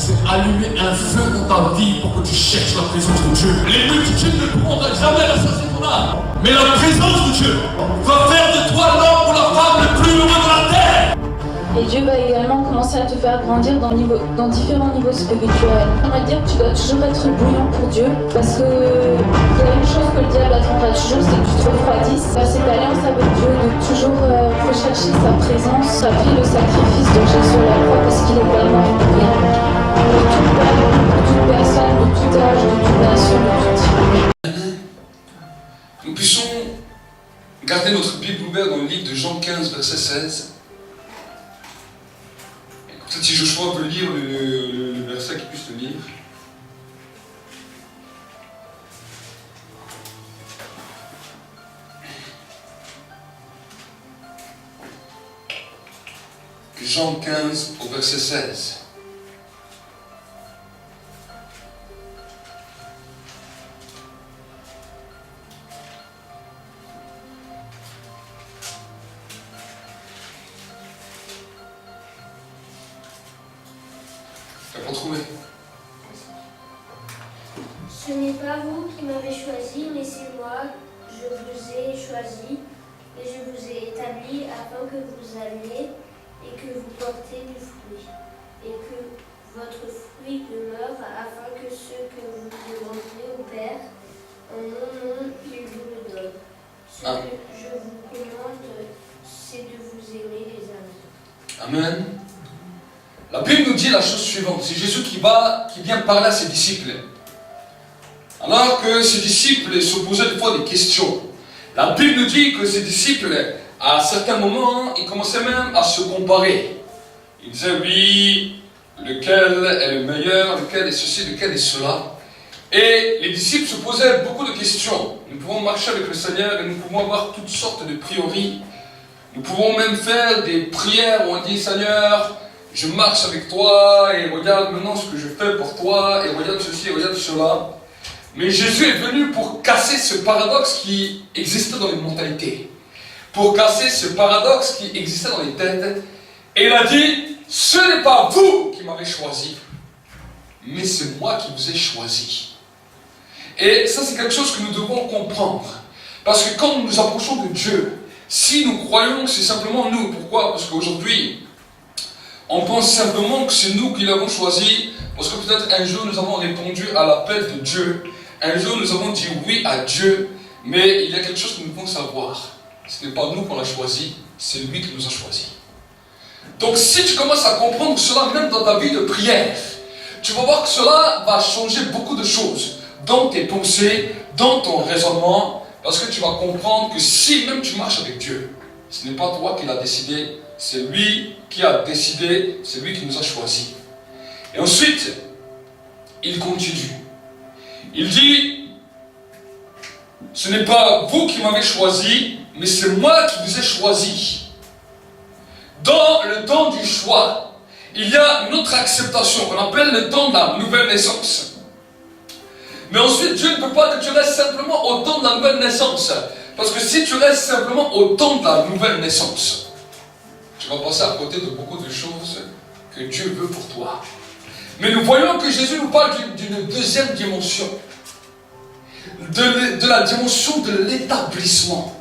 c'est allumer un feu dans ta vie pour que tu cherches la présence de Dieu. Les multitudes ne pourront jamais rassasier ton âme. Mais la présence de Dieu va faire de toi l'homme ou la femme le plus heureux de la terre. Et Dieu va également commencer à te faire grandir dans différents niveaux spirituels. On va dire que tu dois toujours être bouillant pour Dieu, parce que il y a une chose que le diable attendra toujours, c'est que tu te refroidisses. Cette alliance avec Dieu, de toujours rechercher sa présence, sa vie, le sacrifice de Jésus sur la croix, parce qu'il est vraiment bouillant. De tout peuple, de toute personne, de tout âge, de toute nation, de tout type. Nous puissions garder notre Bible ouverte dans le livre de Jean 15, verset 16. Peut-être si Joshua veut lire le verset qu'il puisse le lire. Jean 15 au verset 16. Ce n'est pas vous qui m'avez choisi, mais c'est moi. Je vous ai choisi et je vous ai établi afin que vous alliez et que vous portez du fruit, et que votre fruit demeure, afin que ce que vous demanderez au Père, en mon nom, il vous le donne. Ce que je vous commande, c'est de vous aimer les uns les autres. Amen. La Bible nous dit la chose suivante. C'est Jésus qui vient parler à ses disciples. Alors que ses disciples se posaient des fois des questions. La Bible nous dit que ses disciples, à certains moments, ils commençaient même à se comparer. Ils disaient, oui, lequel est le meilleur, lequel est ceci, lequel est cela. Et les disciples se posaient beaucoup de questions. Nous pouvons marcher avec le Seigneur et nous pouvons avoir toutes sortes de priori. Nous pouvons même faire des prières où on dit, Seigneur, je marche avec toi et regarde maintenant ce que je fais pour toi et regarde ceci et regarde cela. Mais Jésus est venu pour casser ce paradoxe qui existait dans les mentalités. Pour casser ce paradoxe qui existait dans les têtes. Et il a dit, ce n'est pas vous qui m'avez choisi, mais c'est moi qui vous ai choisi. Et ça, c'est quelque chose que nous devons comprendre. Parce que quand nous nous approchons de Dieu, si nous croyons que c'est simplement nous, pourquoi? Parce qu'aujourd'hui, on pense simplement que c'est nous qui l'avons choisi, parce que peut-être un jour nous avons répondu à l'appel de Dieu, un jour nous avons dit oui à Dieu, mais il y a quelque chose que nous devons savoir. Ce n'est pas nous qu'on l'a choisi, c'est lui qui nous a choisi. Donc si tu commences à comprendre cela même dans ta vie de prière, tu vas voir que cela va changer beaucoup de choses dans tes pensées, dans ton raisonnement, parce que tu vas comprendre que si même tu marches avec Dieu, ce n'est pas toi qui l'as décidé, c'est lui qui a décidé, c'est lui qui nous a choisis. Et ensuite, il continue. Il dit, ce n'est pas vous qui m'avez choisi, mais c'est moi qui vous ai choisi. Dans le temps du choix, il y a une autre acceptation qu'on appelle le temps de la nouvelle naissance. Mais ensuite, Dieu ne peut pas que tu restes simplement au temps de la nouvelle naissance. Parce que si tu restes simplement au temps de la nouvelle naissance, tu vas passer à côté de beaucoup de choses que Dieu veut pour toi. Mais nous voyons que Jésus nous parle d'une deuxième dimension. De la dimension de l'établissement.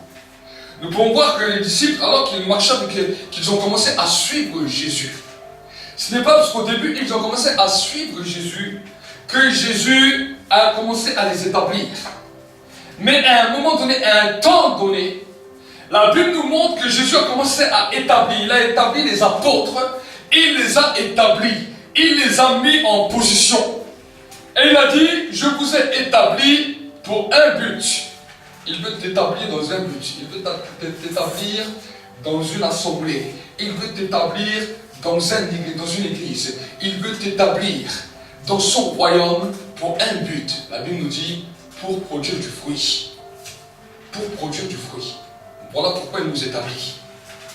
Nous pouvons voir que les disciples, alors qu'ils marchaient qu'ils ont commencé à suivre Jésus. Ce n'est pas parce qu'au début, ils ont commencé à suivre Jésus, que Jésus a commencé à les établir. Mais à un moment donné, à un temps donné, la Bible nous montre que Jésus a commencé à établir. Il a établi les apôtres, il les a établis, il les a mis en position. Et il a dit, je vous ai établis pour un but. Il veut t'établir dans un but. Il veut t'établir dans une assemblée. Il veut t'établir dans une église. Il veut t'établir dans son royaume pour un but. La Bible nous dit, pour produire du fruit. Pour produire du fruit. Voilà pourquoi il nous établit.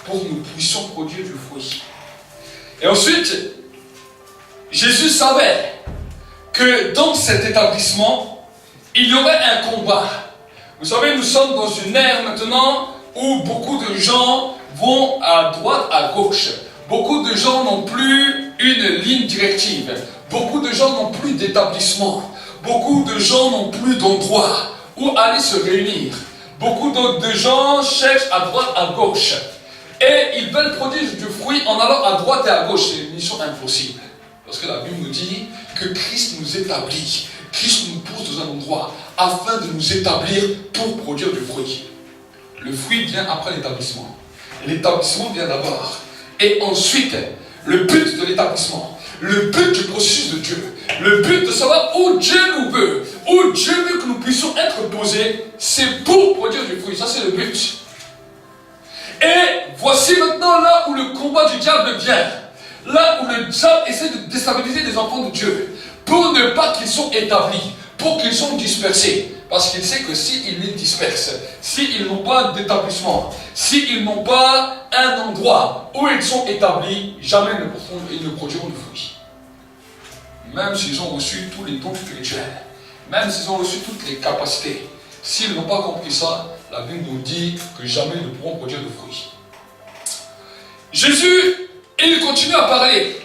Pour que nous puissions produire du fruit. Et ensuite, Jésus savait que dans cet établissement, il y aurait un combat. Vous savez, nous sommes dans une ère maintenant où beaucoup de gens vont à droite, à gauche. Beaucoup de gens n'ont plus une ligne directive. Beaucoup de gens n'ont plus d'établissement. Beaucoup de gens n'ont plus d'endroit où aller se réunir. Beaucoup de gens cherchent à droite, à gauche. Et ils veulent produire du fruit en allant à droite et à gauche. C'est une mission impossible. Parce que la Bible nous dit que Christ nous établit. Christ nous pousse dans un endroit afin de nous établir pour produire du fruit. Le fruit vient après l'établissement. L'établissement vient d'abord. Et ensuite, le but de l'établissement, le but du processus de Dieu, le but de savoir où Dieu nous veut, où Dieu veut que nous puissions être posés, c'est pour produire du fruit. Ça, c'est le but. Et voici maintenant là où le combat du diable vient. Là où le diable essaie de déstabiliser les enfants de Dieu. Pour ne pas qu'ils soient établis, pour qu'ils soient dispersés. Parce qu'il sait que s'ils les dispersent, s'ils n'ont pas d'établissement, s'ils n'ont pas un endroit où ils sont établis, jamais ils ne produiront de fruits. Même s'ils ont reçu tous les dons spirituels, même s'ils ont reçu toutes les capacités, s'ils n'ont pas compris ça, la Bible nous dit que jamais ils ne pourront produire de fruits. Jésus, il continue à parler.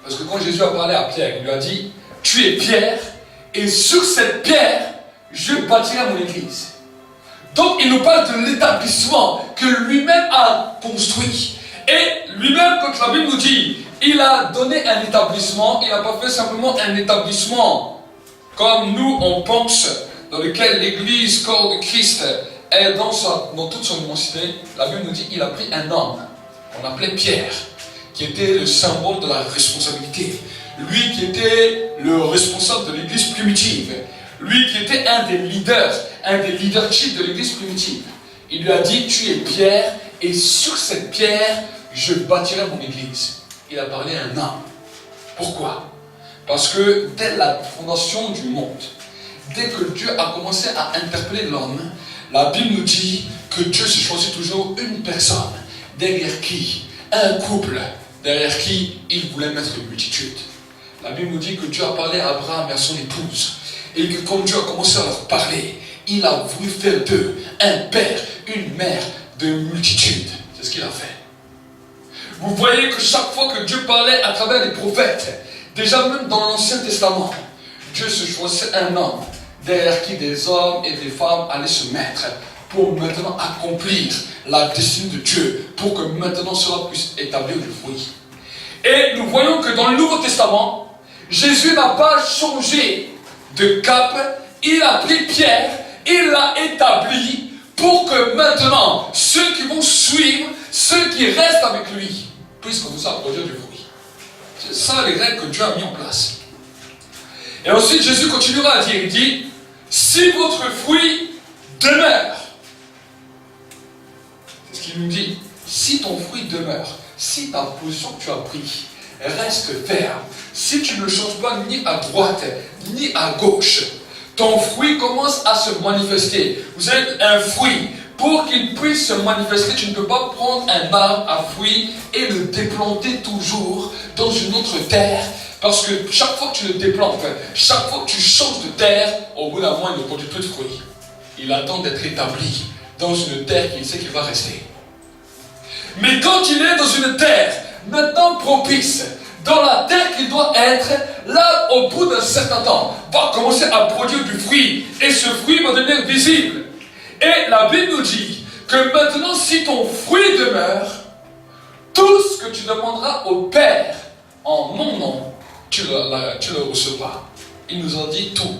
Parce que quand Jésus a parlé à Pierre, il lui a dit, tu es Pierre, et sur cette pierre, je bâtirai mon église. Donc il nous parle de l'établissement que lui-même a construit. Et lui-même, quand la Bible nous dit, il a donné un établissement, il n'a pas fait simplement un établissement comme nous on pense, dans lequel l'église, corps de Christ, est dans toute son immensité. La Bible nous dit, il a pris un homme, on appelait Pierre, qui était le symbole de la responsabilité. Lui qui était le responsable de l'église primitive. Lui qui était un des leaderships de l'église primitive. Il lui a dit, tu es Pierre, et sur cette pierre, je bâtirai mon église. Il a parlé à un homme. Pourquoi? Parce que dès la fondation du monde, dès que Dieu a commencé à interpeller l'homme, la Bible nous dit que Dieu se choisit toujours une personne, derrière qui, un couple, derrière qui il voulait mettre une multitude. La Bible nous dit que Dieu a parlé à Abraham et à son épouse. Et que quand Dieu a commencé à leur parler, il a voulu faire d'eux un père, une mère de multitude. C'est ce qu'il a fait. Vous voyez que chaque fois que Dieu parlait à travers les prophètes, déjà même dans l'Ancien Testament, Dieu se choisissait un homme, derrière qui des hommes et des femmes allaient se mettre pour maintenant accomplir la destinée de Dieu, pour que maintenant cela puisse établir du fruit. Et nous voyons que dans le Nouveau Testament, Jésus n'a pas changé de cap, il a pris Pierre, il l'a établi pour que maintenant, ceux qui vont suivre, ceux qui restent avec lui, puissent commencer à produire du fruit. C'est ça les règles que Dieu a mis en place. Et ensuite Jésus continuera à dire, il dit, si votre fruit demeure, c'est ce qu'il nous dit, si ton fruit demeure, si ta position que tu as prise reste ferme, si tu ne changes pas ni à droite ni à gauche, ton fruit commence à se manifester. Vous avez un fruit, pour qu'il puisse se manifester, tu ne peux pas prendre un arbre à fruits et le déplanter toujours dans une autre terre, parce que chaque fois que tu le déplantes, chaque fois que tu changes de terre, au bout d'un moment il ne produit plus de fruits. Il attend d'être établi dans une terre qu'il sait qu'il va rester. Mais quand il est dans une terre maintenant propice, dans la terre qu'il doit être, là au bout d'un certain temps, va commencer à produire du fruit, et ce fruit va devenir visible. Et la Bible nous dit que maintenant, si ton fruit demeure, tout ce que tu demanderas au Père en mon nom, tu le recevras. Il nous a dit tout.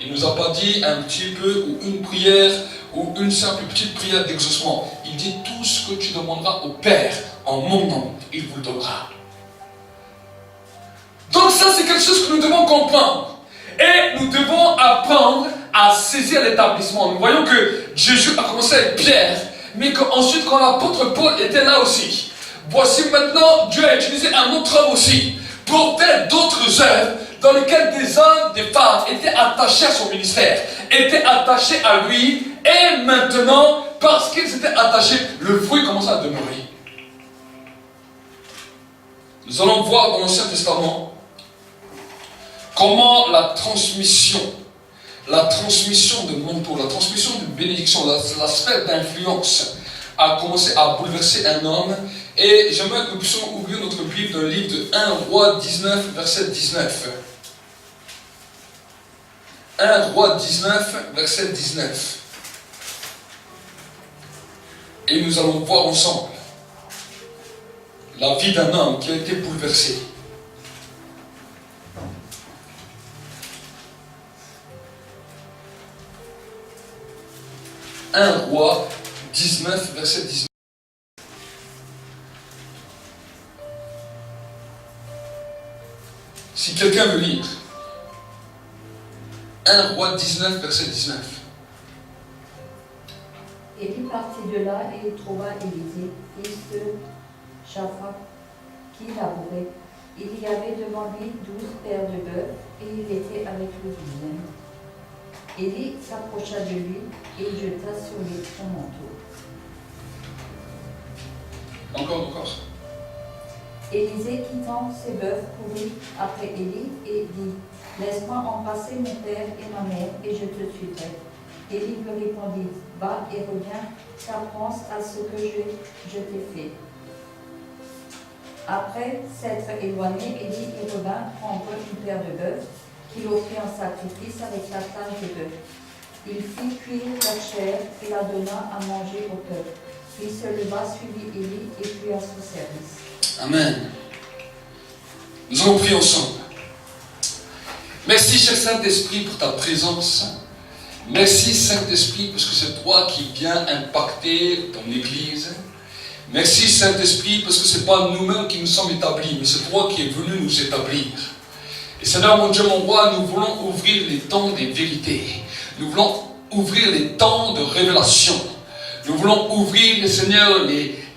Il ne nous a pas dit un petit peu ou une prière ou une simple petite prière d'exaucement. Il dit tout ce que tu demanderas au Père en mon nom, il vous le donnera. Donc ça, c'est quelque chose que nous devons comprendre. Et nous devons apprendre à saisir l'établissement. Nous voyons que Jésus a commencé avec Pierre, mais qu'ensuite, quand l'apôtre Paul était là aussi, voici maintenant, Dieu a utilisé un autre homme aussi pour faire d'autres œuvres dans lesquelles des hommes, des femmes étaient attachés à son ministère, étaient attachés à lui, et maintenant, parce qu'ils étaient attachés, le fruit commence à demeurer. Nous allons voir dans l'Ancien Testament comment la transmission de manteau, la transmission de bénédiction, la sphère d'influence a commencé à bouleverser un homme Et j'aimerais que nous puissions ouvrir notre Bible dans le livre de 1 Roi 19, verset 19. 1 Roi 19, verset 19. Et nous allons voir ensemble la vie d'un homme qui a été bouleversé. Un Roi 19, verset 19. Si quelqu'un veut lire, 1 Roi 19, verset 19. Élie partit de là et il trouva Élisée, fils de Shaphat, qui labourait. Il y avait devant lui 12 paires de bœufs, et il était avec le 12e. Élie s'approcha de lui et jeta sur lui son manteau. Encore. Élisée, quittant ses bœufs, courut après Élie et dit : Laisse-moi embrasser mon père et ma mère, et je te suivrai. Élie lui répondit : Va et reviens, car pense à ce que je t'ai fait. Après s'être éloigné, Élie y revint prendre une paire de bœufs, qu'il offrit en sacrifice avec la tâche de bœuf. Il fit cuire la chair et la donna à manger au peuple. Puis se leva, suivit Élie et fut à son service. Amen. Nous allons prier ensemble. Merci, cher Saint-Esprit, pour ta présence. Merci, Saint-Esprit, parce que c'est toi qui viens impacter ton Église. Merci, Saint-Esprit, parce que ce n'est pas nous-mêmes qui nous sommes établis, mais c'est toi qui es venu nous établir. Et Seigneur, mon Dieu, mon roi, nous voulons ouvrir les temps des vérités. Nous voulons ouvrir les temps de révélation. Nous voulons ouvrir, Seigneur,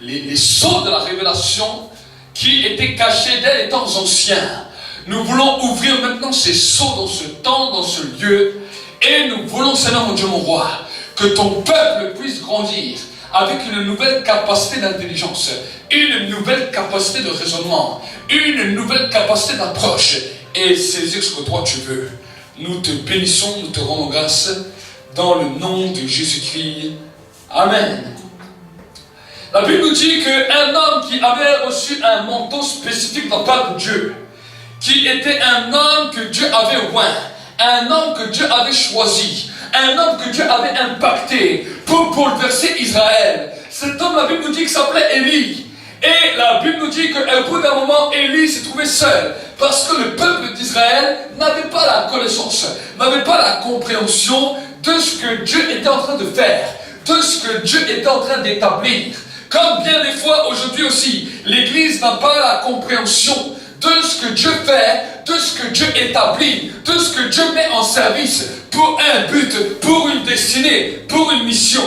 les sceaux de la révélation qui étaient cachés dès les temps anciens. Nous voulons ouvrir maintenant ces sceaux dans ce temps, dans ce lieu. Et nous voulons, Seigneur, mon Dieu, mon roi, que ton peuple puisse grandir avec une nouvelle capacité d'intelligence, une nouvelle capacité de raisonnement, une nouvelle capacité d'approche et saisir ce que toi tu veux. Nous te bénissons, nous te rendons grâce dans le nom de Jésus-Christ. Amen. La Bible nous dit qu'un homme qui avait reçu un manteau spécifique de la part de Dieu, qui était un homme que Dieu avait oint, un homme que Dieu avait choisi, un homme que Dieu avait impacté pour bouleverser Israël. Cet homme, la Bible nous dit qu'il s'appelait Élie. Et la Bible nous dit qu'au bout d'un moment, Élie s'est trouvé seul. Parce que le peuple d'Israël n'avait pas la connaissance, n'avait pas la compréhension de ce que Dieu était en train de faire, de ce que Dieu était en train d'établir. Comme bien des fois aujourd'hui aussi, l'Église n'a pas la compréhension de ce que Dieu fait, de ce que Dieu établit, de ce que Dieu met en service pour un but, pour une destinée, pour une mission.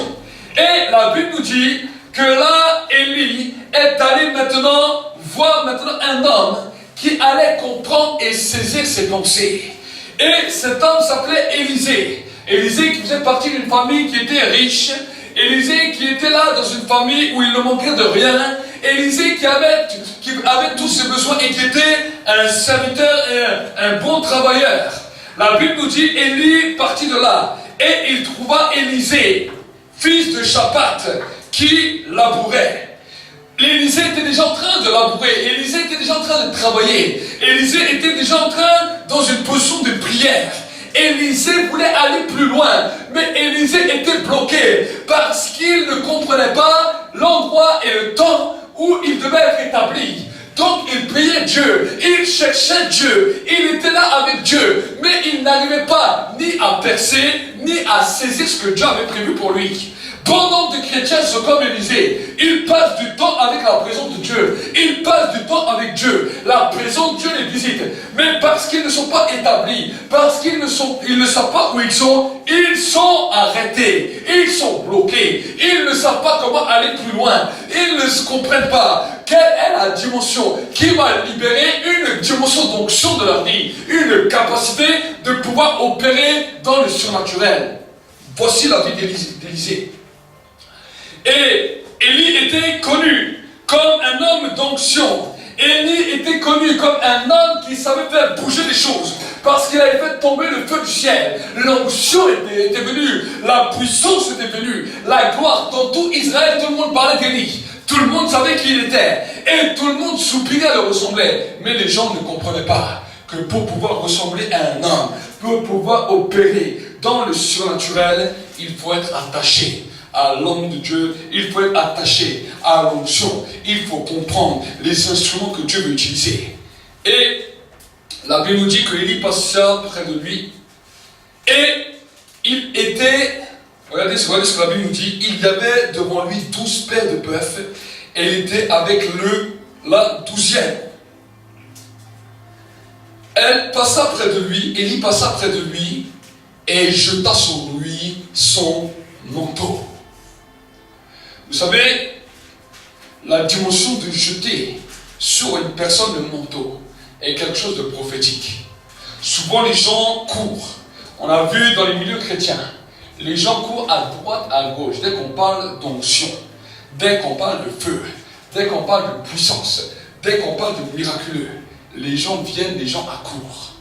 Et la Bible nous dit que là, Élie est allé maintenant voir un homme qui allait comprendre et saisir ses pensées. Et cet homme s'appelait Élisée. Élisée qui faisait partie d'une famille qui était riche. Élisée qui était là dans une famille où il ne manquait de rien. Élisée qui avait tous ses besoins et qui était un serviteur et un bon travailleur. La Bible nous dit Élie partit de là et il trouva Élisée, fils de Shaphat, qui labourait. Élisée était déjà en train de labourer, Élisée était déjà en train de travailler, Élisée était déjà en train dans une position de prière. Élisée voulait aller plus loin, mais Élisée était bloqué parce qu'il ne comprenait pas l'endroit et le temps où il devait être établi. Donc il priait Dieu, il cherchait Dieu, il était là avec Dieu, mais il n'arrivait pas ni à percer, ni à saisir ce que Dieu avait prévu pour lui. Bon nombre de chrétiens sont comme Élisée. Ils passent du temps avec la présence de Dieu. Ils passent du temps avec Dieu. La présence de Dieu les visite. Mais parce qu'ils ne sont pas établis, parce qu'ils ne savent pas où ils sont arrêtés. Ils sont bloqués. Ils ne savent pas comment aller plus loin. Ils ne comprennent pas quelle est la dimension qui va libérer une dimension d'onction de leur vie. Une capacité de pouvoir opérer dans le surnaturel. Voici la vie d'Élisée. Et Élie était connu comme un homme d'onction. Élie était connu comme un homme qui savait faire bouger les choses. Parce qu'il avait fait tomber le feu du ciel. L'onction était venue. La puissance était venue. La gloire. Dans tout Israël, tout le monde parlait d'Élie. Tout le monde savait qui il était. Et tout le monde soupirait à le ressembler. Mais les gens ne comprenaient pas que pour pouvoir ressembler à un homme, pour pouvoir opérer dans le surnaturel, il faut être attaché à l'homme de Dieu, il faut être attaché à l'onction, il faut comprendre les instruments que Dieu veut utiliser. Et la Bible nous dit que Élie passa près de lui et il était, regardez ce que la Bible nous dit, il y avait devant lui 12 paires de bœufs et il était avec la 12e. Elle passa près de lui, Élie passa près de lui et jeta sur lui son manteau. Vous savez, la dimension de jeter sur une personne le manteau est quelque chose de prophétique. Souvent les gens courent. On a vu dans les milieux chrétiens, les gens courent à droite, à gauche. Dès qu'on parle d'onction, dès qu'on parle de feu, dès qu'on parle de puissance, dès qu'on parle de miraculeux, les gens viennent, les gens accourent.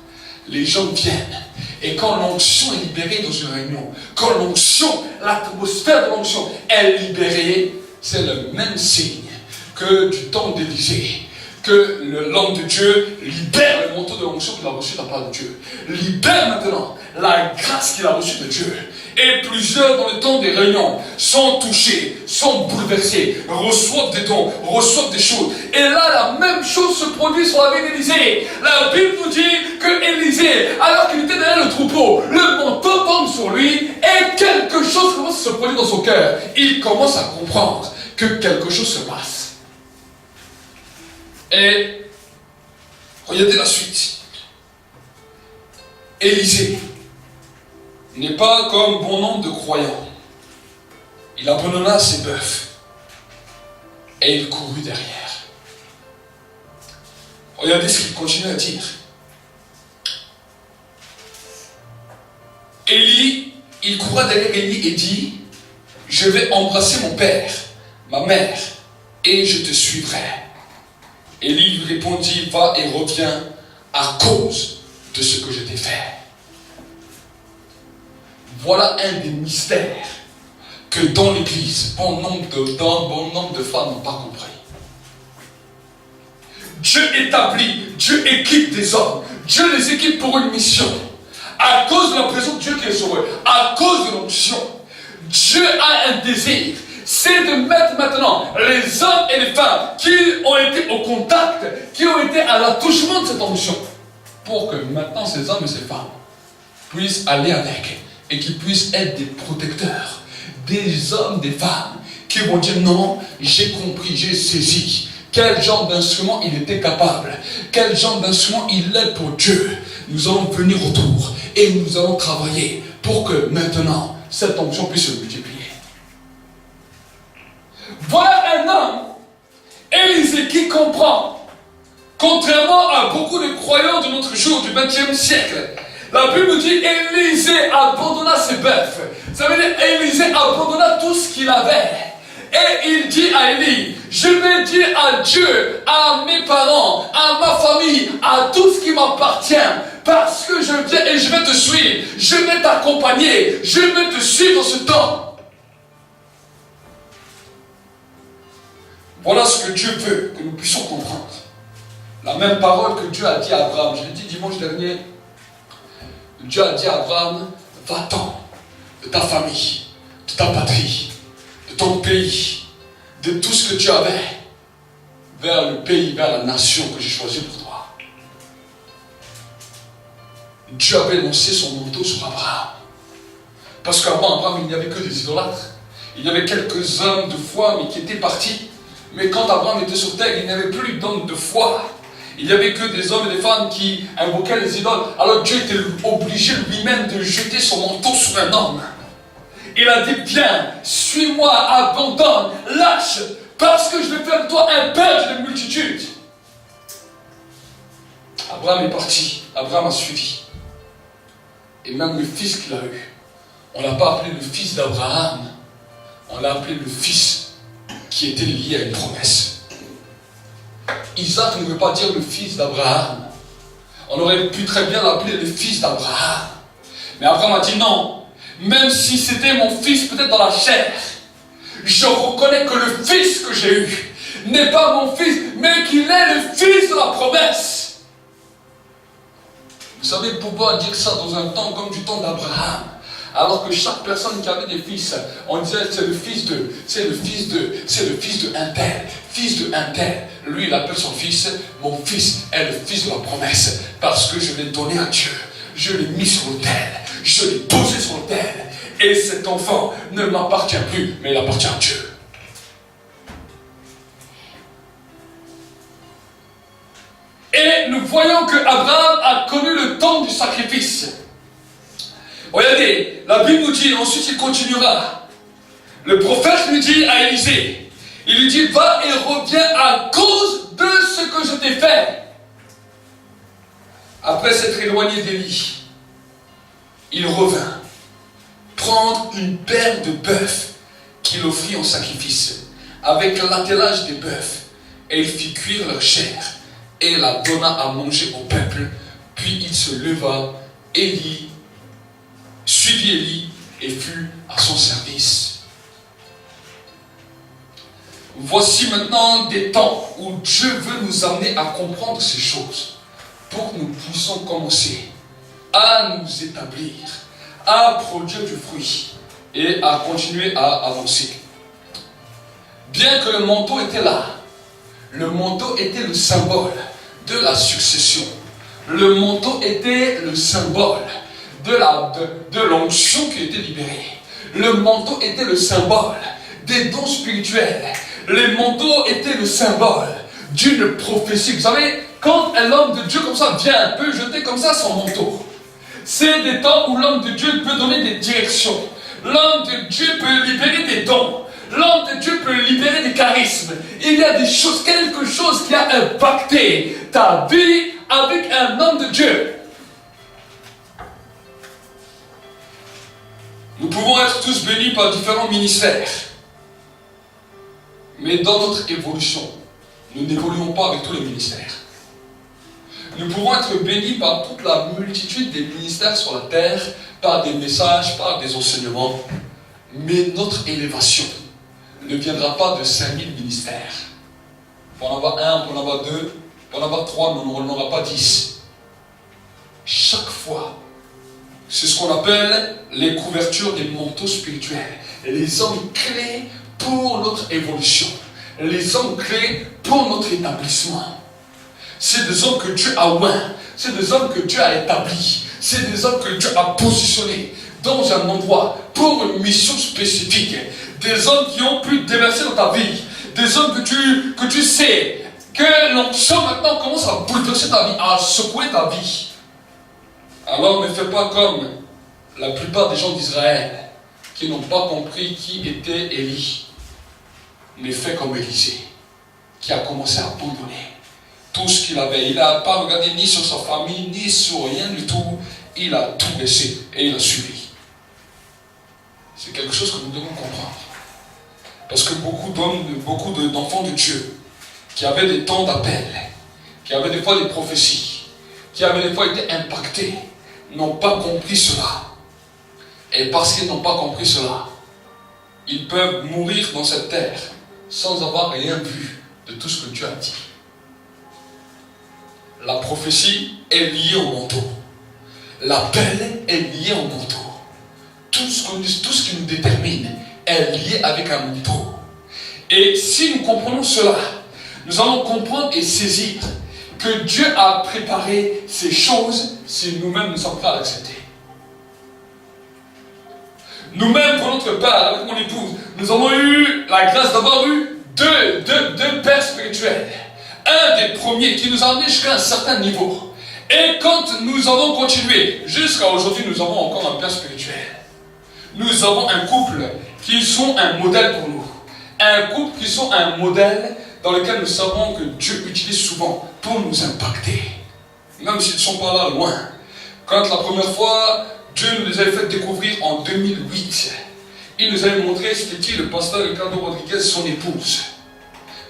Les gens viennent. Et quand l'onction est libérée dans une réunion, quand l'onction, l'atmosphère de l'onction est libérée, c'est le même signe que du temps d'Élisée. Que l'homme de Dieu libère le manteau de l'onction qu'il a reçu de la part de Dieu. Libère maintenant la grâce qu'il a reçue de Dieu. Et plusieurs dans le temps des réunions sont touchés, sont bouleversés, reçoivent des dons, reçoivent des choses. Et là, la même chose se produit sur la vie d'Élisée. La Bible nous dit que Élisée, alors qu'il était derrière le troupeau, le manteau tombe sur lui et quelque chose commence à se produire dans son cœur. Il commence à comprendre que quelque chose se passe. Et regardez la suite. Élisée n'est pas comme bon nombre de croyants. Il abandonna ses bœufs et il courut derrière. Regardez ce qu'il continue à dire. Élie, il courra derrière Élie et dit, je vais embrasser mon père, ma mère, et je te suivrai. Élie lui répondit, va et reviens à cause de ce que je t'ai fait. Voilà un des mystères que dans l'Église, bon nombre d'hommes, bon nombre de femmes n'ont pas compris. Dieu établit, Dieu équipe des hommes, Dieu les équipe pour une mission. À cause de la présence de Dieu qui est sur eux, à cause de l'onction, Dieu a un désir. C'est de mettre maintenant les hommes et les femmes qui ont été au contact, qui ont été à l'attouchement de cette onction, pour que maintenant ces hommes et ces femmes puissent aller avec et qu'ils puissent être des protecteurs, des hommes, des femmes qui vont dire non, j'ai compris, j'ai saisi quel genre d'instrument il était capable, quel genre d'instrument il est pour Dieu. Nous allons venir autour et nous allons travailler pour que maintenant cette onction puisse se multiplier. Voilà un homme, Élisée, qui comprend, contrairement à beaucoup de croyants de notre jour, du XXe siècle. La Bible nous dit, Élisée abandonna ses bœufs. Ça veut dire, Élisée abandonna tout ce qu'il avait. Et il dit à Élie, je vais dire à Dieu, à mes parents, à ma famille, à tout ce qui m'appartient, parce que je viens et je vais te suivre, je vais t'accompagner, je vais te suivre ce temps. Voilà ce que Dieu veut que nous puissions comprendre. La même parole que Dieu a dit à Abraham. Je l'ai dit dimanche dernier. Dieu a dit à Abraham, va-t'en de ta famille, de ta patrie, de ton pays, de tout ce que tu avais, vers le pays, vers la nation que j'ai choisi pour toi. Dieu avait lancé son manteau sur Abraham. Parce qu'avant Abraham, il n'y avait que des idolâtres. Il y avait quelques hommes de foi, mais qui étaient partis. Mais quand Abraham était sur terre, il n'y avait plus d'hommes de foi. Il n'y avait que des hommes et des femmes qui invoquaient les idoles. Alors Dieu était obligé lui-même de jeter son manteau sur un homme. Il a dit, viens, suis-moi, abandonne, lâche, parce que je vais faire de toi un père de multitude. Abraham est parti, Abraham a suivi. Et même le fils qu'il a eu, on ne l'a pas appelé le fils d'Abraham, on l'a appelé le fils qui était lié à une promesse. Isaac ne veut pas dire le fils d'Abraham. On aurait pu très bien l'appeler le fils d'Abraham. Mais Abraham a dit non, même si c'était mon fils peut-être dans la chair, je reconnais que le fils que j'ai eu, n'est pas mon fils, mais qu'il est le fils de la promesse. Vous savez, pouvoir dire ça dans un temps comme du temps d'Abraham, alors que chaque personne qui avait des fils, on disait c'est le fils de, c'est le fils de un tel, fils de un tel. Lui, il appelle son fils, mon fils est le fils de la promesse, parce que je l'ai donné à Dieu, je l'ai mis sur l'autel, je l'ai posé sur l'autel, et cet enfant ne m'appartient plus, mais il appartient à Dieu. Et nous voyons que Abraham a connu le temps du sacrifice. Regardez, la Bible nous dit, ensuite il continuera. Le prophète lui dit à Élisée, il lui dit, va et reviens à cause de ce que je t'ai fait. Après s'être éloigné d'Élie, il revint prendre une paire de bœufs qu'il offrit en sacrifice, avec l'attelage des bœufs, et il fit cuire leur chair, et la donna à manger au peuple. Puis il se leva, Élie suivit Élie et fut à son service. Voici maintenant des temps où Dieu veut nous amener à comprendre ces choses pour que nous puissions commencer à nous établir, à produire du fruit et à continuer à avancer. Bien que le manteau était là, le manteau était le symbole de la succession. Le manteau était le symbole de l'onction qui était libérée. Le manteau était le symbole des dons spirituels. Le manteau était le symbole d'une prophétie. Vous savez, quand l'homme de Dieu comme ça vient, peut jeter comme ça son manteau. C'est des temps où l'homme de Dieu peut donner des directions. L'homme de Dieu peut libérer des dons. L'homme de Dieu peut libérer des charismes. Il y a des choses, quelque chose qui a impacté ta vie avec un homme de Dieu. Nous pouvons être tous bénis par différents ministères. Mais dans notre évolution, nous n'évoluons pas avec tous les ministères. Nous pouvons être bénis par toute la multitude des ministères sur la terre, par des messages, par des enseignements. Mais notre élévation ne viendra pas de 5000 ministères. On peut en avoir un, on peut en avoir deux, on peut en avoir trois, mais on n'en aura pas 10. Chaque fois, c'est ce qu'on appelle les couvertures des manteaux spirituels. Les hommes clés pour notre évolution. Les hommes clés pour notre établissement. C'est des hommes que Dieu a oints. C'est des hommes que Dieu a établis. C'est des hommes que Dieu a positionnés dans un endroit pour une mission spécifique. Des hommes qui ont pu déverser dans ta vie. Des hommes que tu sais que l'onction maintenant commence à bouleverser ta vie, à secouer ta vie. Alors ne fais pas comme la plupart des gens d'Israël qui n'ont pas compris qui était Élie. Mais fais comme Élisée, qui a commencé à abandonner tout ce qu'il avait. Il n'a pas regardé ni sur sa famille, ni sur rien du tout. Il a tout laissé et il a suivi. C'est quelque chose que nous devons comprendre. Parce que beaucoup d'enfants de Dieu qui avaient des temps d'appel, qui avaient des fois des prophéties, qui avaient des fois été impactés, n'ont pas compris cela. Et parce qu'ils n'ont pas compris cela, ils peuvent mourir dans cette terre sans avoir rien vu de tout ce que Dieu a dit. La prophétie est liée au manteau. L'appel est lié au manteau. Tout ce qui nous détermine est lié avec un manteau. Et si nous comprenons cela, nous allons comprendre et saisir que Dieu a préparé ces choses si nous-mêmes nous sommes prêts à l'accepter. Nous-mêmes, pour notre part, avec mon épouse, nous avons eu la grâce d'avoir eu deux pères spirituels. Un des premiers qui nous a amenés jusqu'à un certain niveau. Et quand nous avons continué, jusqu'à aujourd'hui, nous avons encore un père spirituel. Nous avons un couple qui sont un modèle pour nous. Un couple qui sont un modèle dans lequel nous savons que Dieu utilise souvent pour nous impacter. Même s'ils ne sont pas là loin. Quand la première fois, Dieu nous les avait fait découvrir en 2008. Il nous avait montré c'était qui le pasteur Ricardo Rodriguez, son épouse.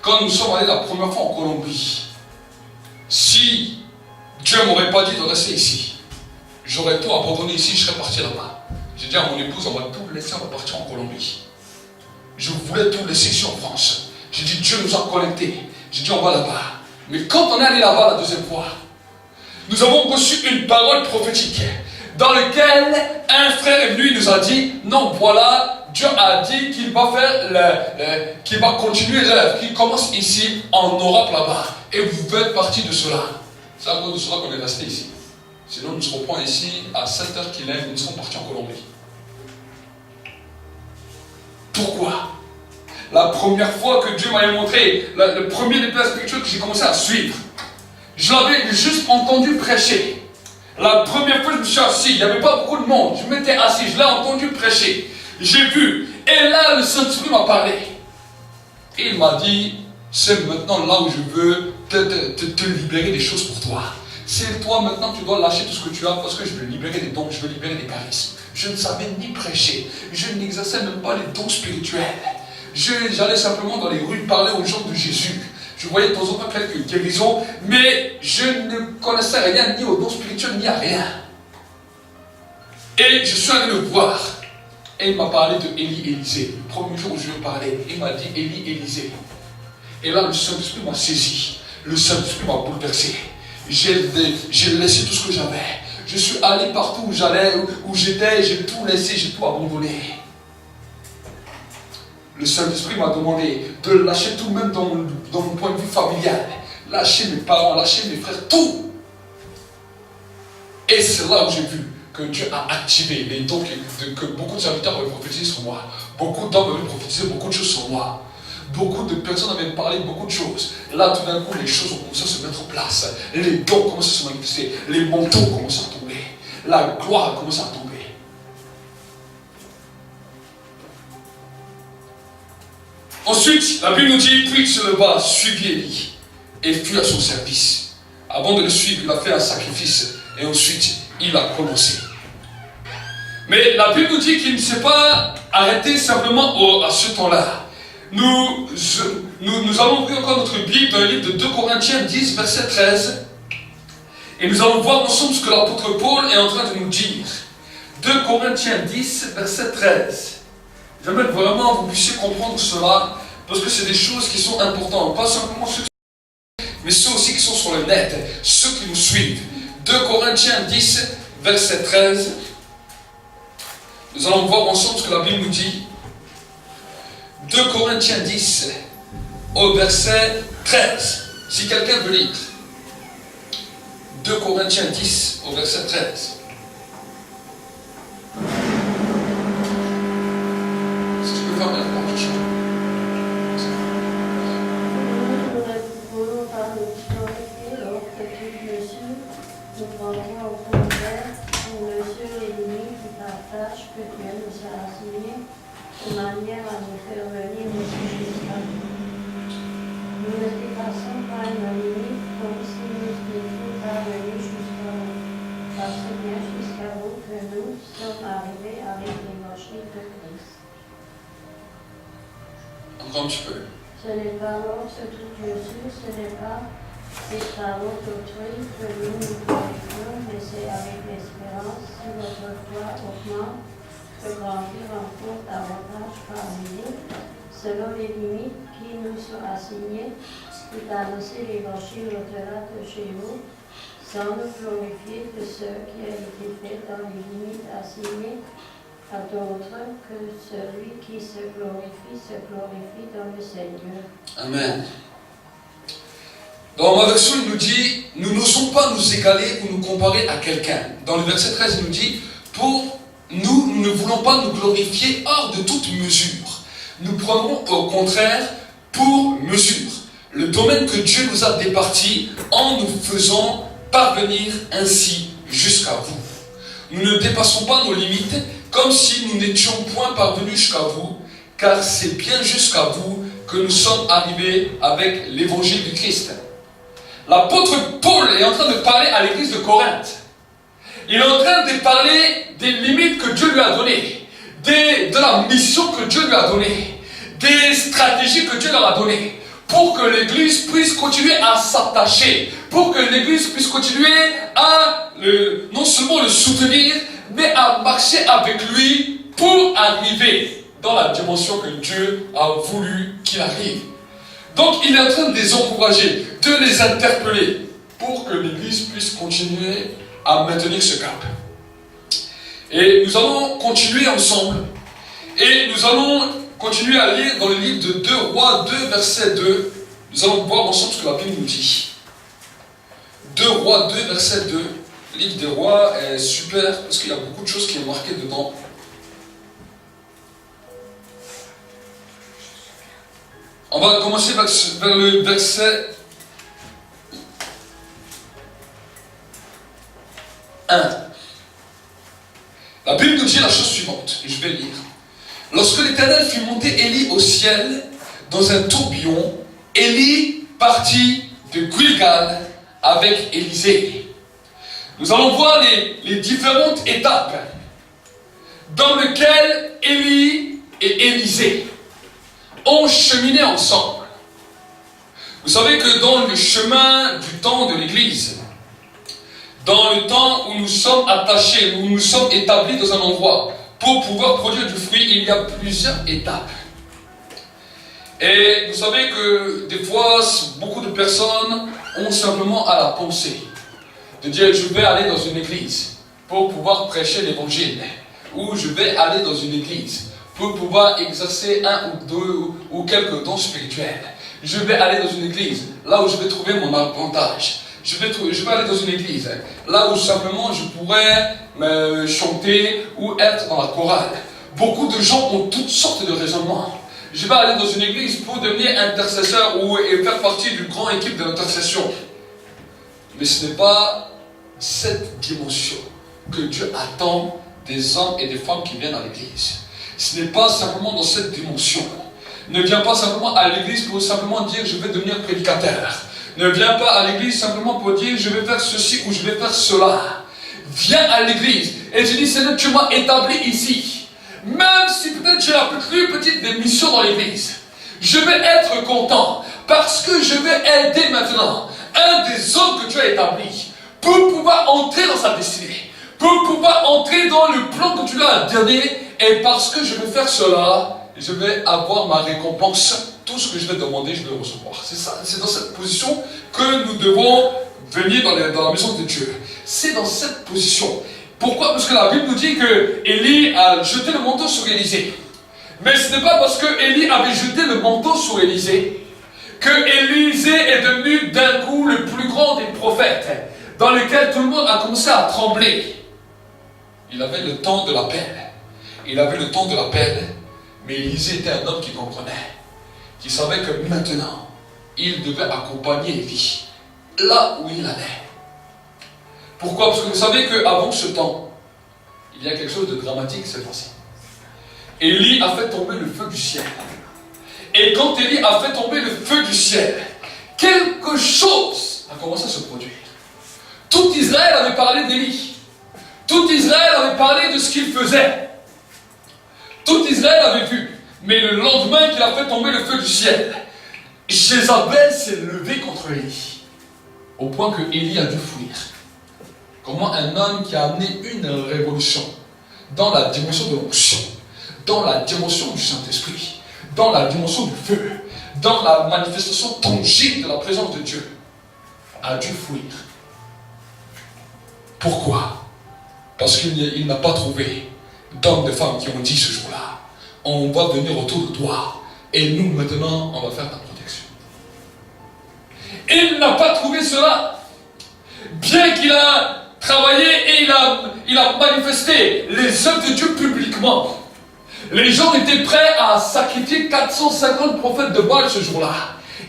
Quand nous sommes allés la première fois en Colombie, si Dieu ne m'aurait pas dit de rester ici, j'aurais tout abandonné ici, je serais parti là-bas. J'ai dit à mon épouse, on va tout laisser, on va partir en Colombie. Je voulais tout laisser ici en France. J'ai dit, Dieu nous a connectés. J'ai dit, on va là-bas. Mais quand on est allé là-bas la deuxième fois, nous avons reçu une parole prophétique dans laquelle un frère est venu, il nous a dit, non, voilà, Dieu a dit qu'il va faire, qu'il va continuer l'œuvre, qu'il commence ici, en Europe là-bas. Et vous faites partie de cela. C'est à cause de cela qu'on est resté ici. Sinon, nous serons pas ici à 7h qu'il est, nous serons partis en Colombie. Pourquoi? La première fois que Dieu m'avait montré, le premier des pères spirituels que j'ai commencé à suivre, je l'avais juste entendu prêcher. La première fois, je me suis assis, il n'y avait pas beaucoup de monde, je m'étais assis, je l'ai entendu prêcher. J'ai vu, et là, le Saint-Esprit m'a parlé. Et il m'a dit, c'est maintenant là où je veux te libérer des choses pour toi. C'est toi maintenant que tu dois lâcher tout ce que tu as parce que je veux libérer des dons, je veux libérer des charismes. Je ne savais ni prêcher, je n'exerçais même pas les dons spirituels. J'allais simplement dans les rues parler aux gens de Jésus. Je voyais de temps en temps quelques guérisons, mais je ne connaissais rien ni aux dons spirituels ni à rien. Et je suis allé le voir. Et il m'a parlé de Élie Élisée. Le premier jour où je lui ai parlé, il m'a dit Élie Élisée. Et là, le Saint-Esprit m'a saisi. Le Saint-Esprit m'a bouleversé. J'ai laissé tout ce que j'avais. Je suis allé partout où j'allais, où j'étais, j'ai tout laissé, j'ai tout abandonné. Le Saint-Esprit m'a demandé de lâcher tout, même dans mon point de vue familial. Lâcher mes parents, lâcher mes frères, tout. Et c'est là où j'ai vu que Dieu a activé les dons que beaucoup de serviteurs avaient prophétisé sur moi. Beaucoup d'hommes avaient prophétisé beaucoup de choses sur moi. Beaucoup de personnes avaient parlé de beaucoup de choses. Et là, tout d'un coup, les choses ont commencé à se mettre en place. Les dons ont commencé à se manifester. Les manteaux ont commencé à tomber. La gloire a commencé à tomber. Ensuite, la Bible nous dit, puis il se leva, suivit Élie et fut à son service. Avant de le suivre, il a fait un sacrifice et ensuite, il a commencé. Mais la Bible nous dit qu'il ne s'est pas arrêté simplement à ce temps-là. Nous allons ouvrir encore notre Bible dans le livre de 2 Corinthiens 10, verset 13. Et nous allons voir ensemble ce que l'apôtre Paul est en train de nous dire. 2 Corinthiens 10, verset 13. J'aimerais vraiment que vous puissiez comprendre cela, parce que c'est des choses qui sont importantes. Pas simplement ceux qui mais ceux aussi qui sont sur le net, ceux qui nous suivent. 2 Corinthiens 10, verset 13. Nous allons voir ensemble ce que la Bible nous dit. 2 Corinthiens 10, au verset 13. Si quelqu'un veut lire. 2 Corinthiens 10, au verset 13. Si tu peux fermer la porte, je chante. Nous prendrons au contraire pour mesure et limite la tâche que Dieu nous a assignée de manière à nous faire venir aussi jusqu'à nous. Nous ne dépassons pas nos limites comme si nous étions parvenus jusqu'à vous, car c'est bien jusqu'à vous que nous sommes arrivés avec l'évangile de Christ. Encore un petit peu. Ce n'est pas l'autre tout Jésus, ce n'est pas c'est par votre autrui que nous nous glorifions, mais c'est avec l'espérance, si votre foi augmente, peut grandir encore davantage parmi nous, selon les limites qui nous sont assignées, et d'annoncer l'évangile au-delà de chez vous, sans nous glorifier de ce qui a été fait dans les limites assignées à d'autres, que celui qui se glorifie dans le Seigneur. Amen. Dans ma version, il nous dit, nous n'osons pas nous égaler ou nous comparer à quelqu'un. Dans le verset 13, il nous dit, pour nous, nous ne voulons pas nous glorifier hors de toute mesure. Nous prendrons au contraire pour mesure le domaine que Dieu nous a départi en nous faisant parvenir ainsi jusqu'à vous. Nous ne dépassons pas nos limites comme si nous n'étions point parvenus jusqu'à vous, car c'est bien jusqu'à vous que nous sommes arrivés avec l'évangile du Christ. L'apôtre Paul est en train de parler à l'église de Corinthe. Il est en train de parler des limites que Dieu lui a données, de la mission que Dieu lui a donnée, des stratégies que Dieu leur a données, pour que l'église puisse continuer à s'attacher, pour que l'église puisse continuer à non seulement le soutenir, mais à marcher avec lui pour arriver dans la dimension que Dieu a voulu qu'il arrive. Donc il est en train de les encourager, de les interpeller pour que l'Église puisse continuer à maintenir ce cap. Et nous allons continuer ensemble. Et nous allons continuer à lire dans le livre de 2 Rois 2, verset 2. Nous allons voir ensemble ce que la Bible nous dit. 2 Rois 2, verset 2. Le livre des Rois est super parce qu'il y a beaucoup de choses qui sont marquées dedans. On va commencer vers le verset 1. La Bible nous dit la chose suivante, et je vais lire. Lorsque l'Éternel fit monter Élie au ciel dans un tourbillon, Élie partit de Gilgal avec Élisée. Nous allons voir les différentes étapes dans lesquelles Élie et Élisée ont cheminé ensemble. Vous savez que dans le chemin du temps de l'Église, dans le temps où nous sommes attachés, où nous sommes établis dans un endroit, pour pouvoir produire du fruit, il y a plusieurs étapes. Et vous savez que des fois, beaucoup de personnes ont simplement à la pensée de dire je vais aller dans une église pour pouvoir prêcher l'évangile, ou je vais aller dans une église pour pouvoir exercer un ou deux ou quelques dons spirituels. Je vais aller dans une église là où je vais trouver mon avantage. Je vais aller dans une église là où simplement je pourrais chanter ou être dans la chorale. Beaucoup de gens ont toutes sortes de raisonnements. Je vais aller dans une église pour devenir intercesseur et faire partie d'une grande équipe d'intercession. Mais ce n'est pas cette dimension que Dieu attend des hommes et des femmes qui viennent à l'église. Ce n'est pas simplement dans cette dimension. Ne viens pas simplement à l'église pour simplement dire je vais devenir prédicateur. Ne viens pas à l'église simplement pour dire je vais faire ceci ou je vais faire cela. Viens à l'église et je dis Seigneur, tu m'as établi ici. Même si peut-être j'ai la plus petite des missions dans l'église, je vais être content parce que je vais aider maintenant un des hommes que tu as établi pour pouvoir entrer dans sa destinée, pour pouvoir entrer dans le plan que tu lui as donné, et parce que je vais faire cela, je vais avoir ma récompense. Tout ce que je vais demander, je vais le recevoir. C'est ça, c'est dans cette position que nous devons venir dans la maison de Dieu. C'est dans cette position. Pourquoi? Parce que la Bible nous dit que Élie a jeté le manteau sur Élisée. Mais ce n'est pas parce que Élie avait jeté le manteau sur Élisée que Élisée est devenu d'un coup le plus grand des prophètes, dans lequel tout le monde a commencé à trembler. Il avait le temps de l'appel. Il avait le temps de l'appel, mais Élisée était un homme qui comprenait, qui savait que maintenant, il devait accompagner Élie là où il allait. Pourquoi? Parce que vous savez qu'avant ce temps, il y a quelque chose de dramatique cette fois-ci. Élie a fait tomber le feu du ciel. Et quand Élie a fait tomber le feu du ciel, quelque chose a commencé à se produire. Tout Israël avait parlé d'Élie. Tout Israël avait parlé de ce qu'il faisait. Tout Israël avait vu. Mais le lendemain qu'il a fait tomber le feu du ciel, Jézabel s'est levé contre Élie. Au point que Élie a dû fuir. Comment un homme qui a amené une révolution dans la dimension de l'onction, dans la dimension du Saint-Esprit, dans la dimension du feu, dans la manifestation tangible de la présence de Dieu, a dû fuir. Pourquoi? Parce qu'il n'a pas trouvé d'hommes et de femmes qui ont dit ce jour-là, on va venir autour de toi et nous maintenant on va faire ta protection. Il n'a pas trouvé cela, bien qu'il a travaillé et il a manifesté les œuvres de Dieu publiquement. Les gens étaient prêts à sacrifier 450 prophètes de Baal ce jour-là.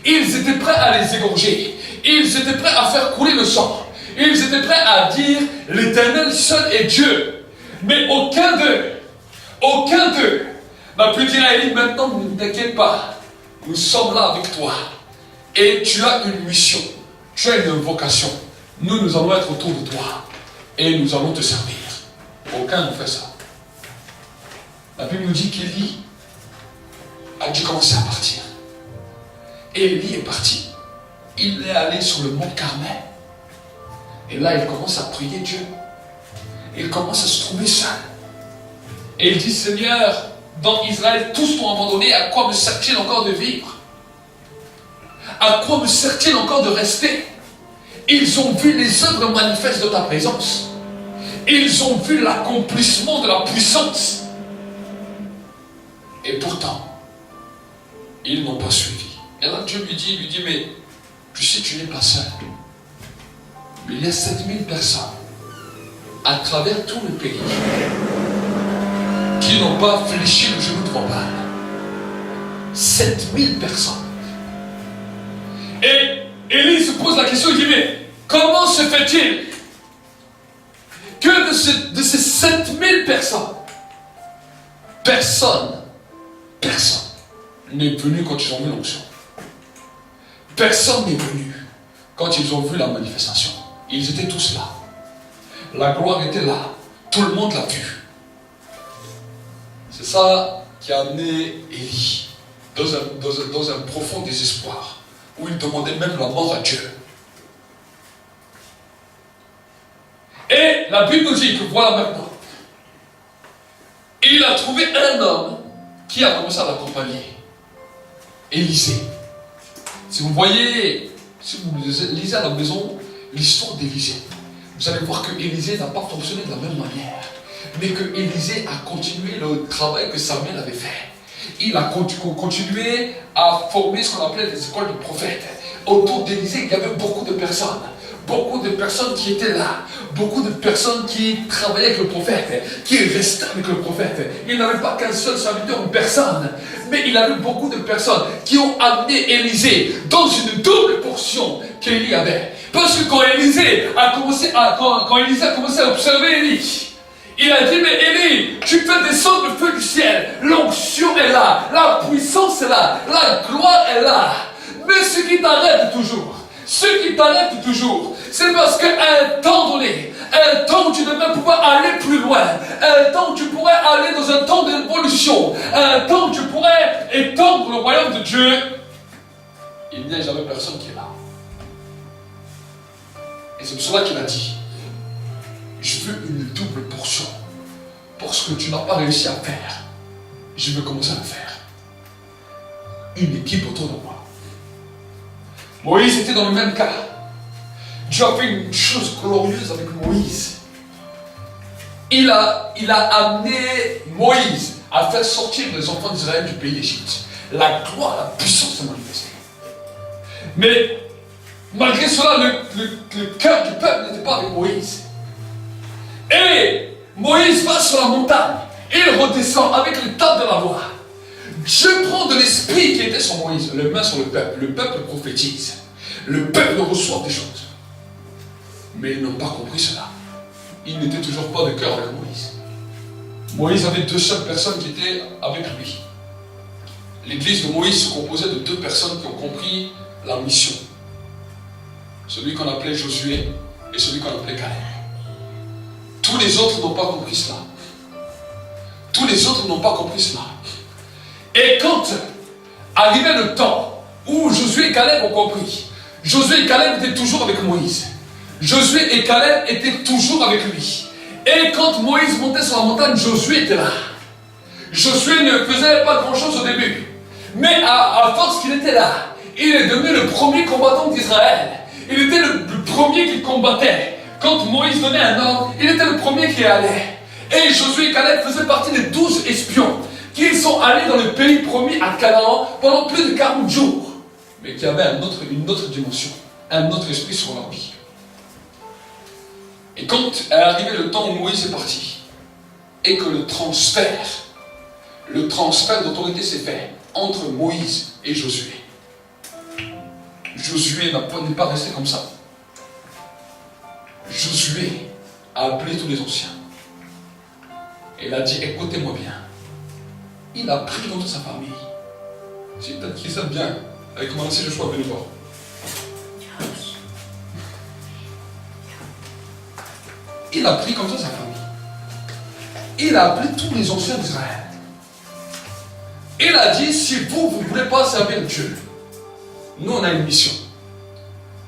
Ils étaient prêts à les égorger. Ils étaient prêts à faire couler le sang. Ils étaient prêts à dire l'Éternel seul est Dieu. Mais aucun d'eux n'a pu dire à Élie, maintenant ne t'inquiète pas, nous sommes là avec toi. Et tu as une mission, tu as une vocation. Nous allons être autour de toi et nous allons te servir. Aucun ne fait ça. La Bible nous dit qu'Élie a dû commencer à partir. Et Élie est parti. Il est allé sur le mont Carmel. Et là, il commence à prier Dieu. Il commence à se trouver seul. Et il dit, Seigneur, dans Israël, tous t'ont abandonné. À quoi me sert-il encore de vivre? À quoi me sert-il encore de rester? Ils ont vu les œuvres manifestes de ta présence. Ils ont vu l'accomplissement de la puissance. Et pourtant, ils n'ont pas suivi. Et là, Dieu lui dit, mais tu sais, tu n'es pas seul. Mais il y a 7000 personnes à travers tout le pays qui n'ont pas fléchi le genou devant Baal. 7000 personnes. Et Élie se pose la question, il dit, mais comment se fait-il que de ces 7000 personnes, personne n'est venu quand ils ont vu l'onction. Personne n'est venu quand ils ont vu la manifestation. Ils étaient tous là. La gloire était là. Tout le monde l'a vu. C'est ça qui a amené Élie dans un profond désespoir, où il demandait même la mort à Dieu. Et la Bible nous dit que voilà maintenant, il a trouvé un homme qui a commencé à l'accompagner. Élisée. Si vous voyez, si vous lisez à la maison l'histoire d'Élisée, vous allez voir que Élisée n'a pas fonctionné de la même manière, mais que Élisée a continué le travail que Samuel avait fait. Il a continué à former ce qu'on appelait les écoles de prophètes. Autour d'Élisée, il y avait beaucoup de personnes qui étaient là, beaucoup de personnes qui travaillaient avec le prophète, qui restaient avec le prophète. Il n'avait pas qu'un seul serviteur ou personne, mais il avait beaucoup de personnes qui ont amené Élisée dans une double portion qu'Élie avait. Parce que quand Élisée a commencé à observer Élie, il a dit, mais Élie, tu fais descendre le feu du ciel, l'onction est là, la puissance est là, la gloire est là. Mais ce qui t'arrête toujours, c'est parce qu'à un temps donné, un temps où tu devais pouvoir aller plus loin, un temps où tu pourrais aller dans un temps d'évolution, un temps où tu pourrais étendre le royaume de Dieu, il n'y a jamais personne qui est là. Et c'est pour cela qu'il a dit, je veux une double portion. Pour ce que tu n'as pas réussi à faire, je veux commencer à le faire. Une équipe autour de moi. Moïse était dans le même cas. Dieu a fait une chose glorieuse avec Moïse. Il a amené Moïse à faire sortir les enfants d'Israël du pays d'Égypte. La gloire, la puissance s'est manifestée. Mais malgré cela, le cœur du peuple n'était pas avec Moïse. Et Moïse va sur la montagne. Il redescend avec le tas de la voix. Dieu prend de l'esprit qui était sur Moïse, le met sur le peuple. Le peuple prophétise. Le peuple reçoit des choses. Mais ils n'ont pas compris cela. Ils n'étaient toujours pas de cœur avec Moïse. Moïse avait deux seules personnes qui étaient avec lui. L'église de Moïse se composait de deux personnes qui ont compris la mission. Celui qu'on appelait Josué et celui qu'on appelait Caleb. Tous les autres n'ont pas compris cela. Tous les autres n'ont pas compris cela. Et quand arrivait le temps où Josué et Caleb ont compris, Josué et Caleb étaient toujours avec Moïse. Josué et Caleb étaient toujours avec lui. Et quand Moïse montait sur la montagne, Josué était là. Josué ne faisait pas grand-chose au début. Mais à force qu'il était là, il est devenu le premier combattant d'Israël. Il était le premier qui combattait. Quand Moïse donnait un ordre, il était le premier qui allait. Et Josué et Caleb faisaient partie des 12 espions qui sont allés dans le pays promis à Canaan pendant plus de 40 jours. Mais qui avaient une autre dimension, un autre esprit sur leur vie. Et quand est arrivé le temps où Moïse est parti, et que le transfert d'autorité s'est fait entre Moïse et Josué. Josué n'est pas resté comme ça. Josué a appelé tous les anciens. Et il a dit, écoutez-moi bien. Il a pris dans toute sa famille. C'est peut-être qu'ils aiment bien. Avec moi, si je sois venu voir. Il a pris comme ça sa famille. Il a appelé tous les anciens d'Israël. Il a dit, si vous ne voulez pas servir Dieu, nous on a une mission.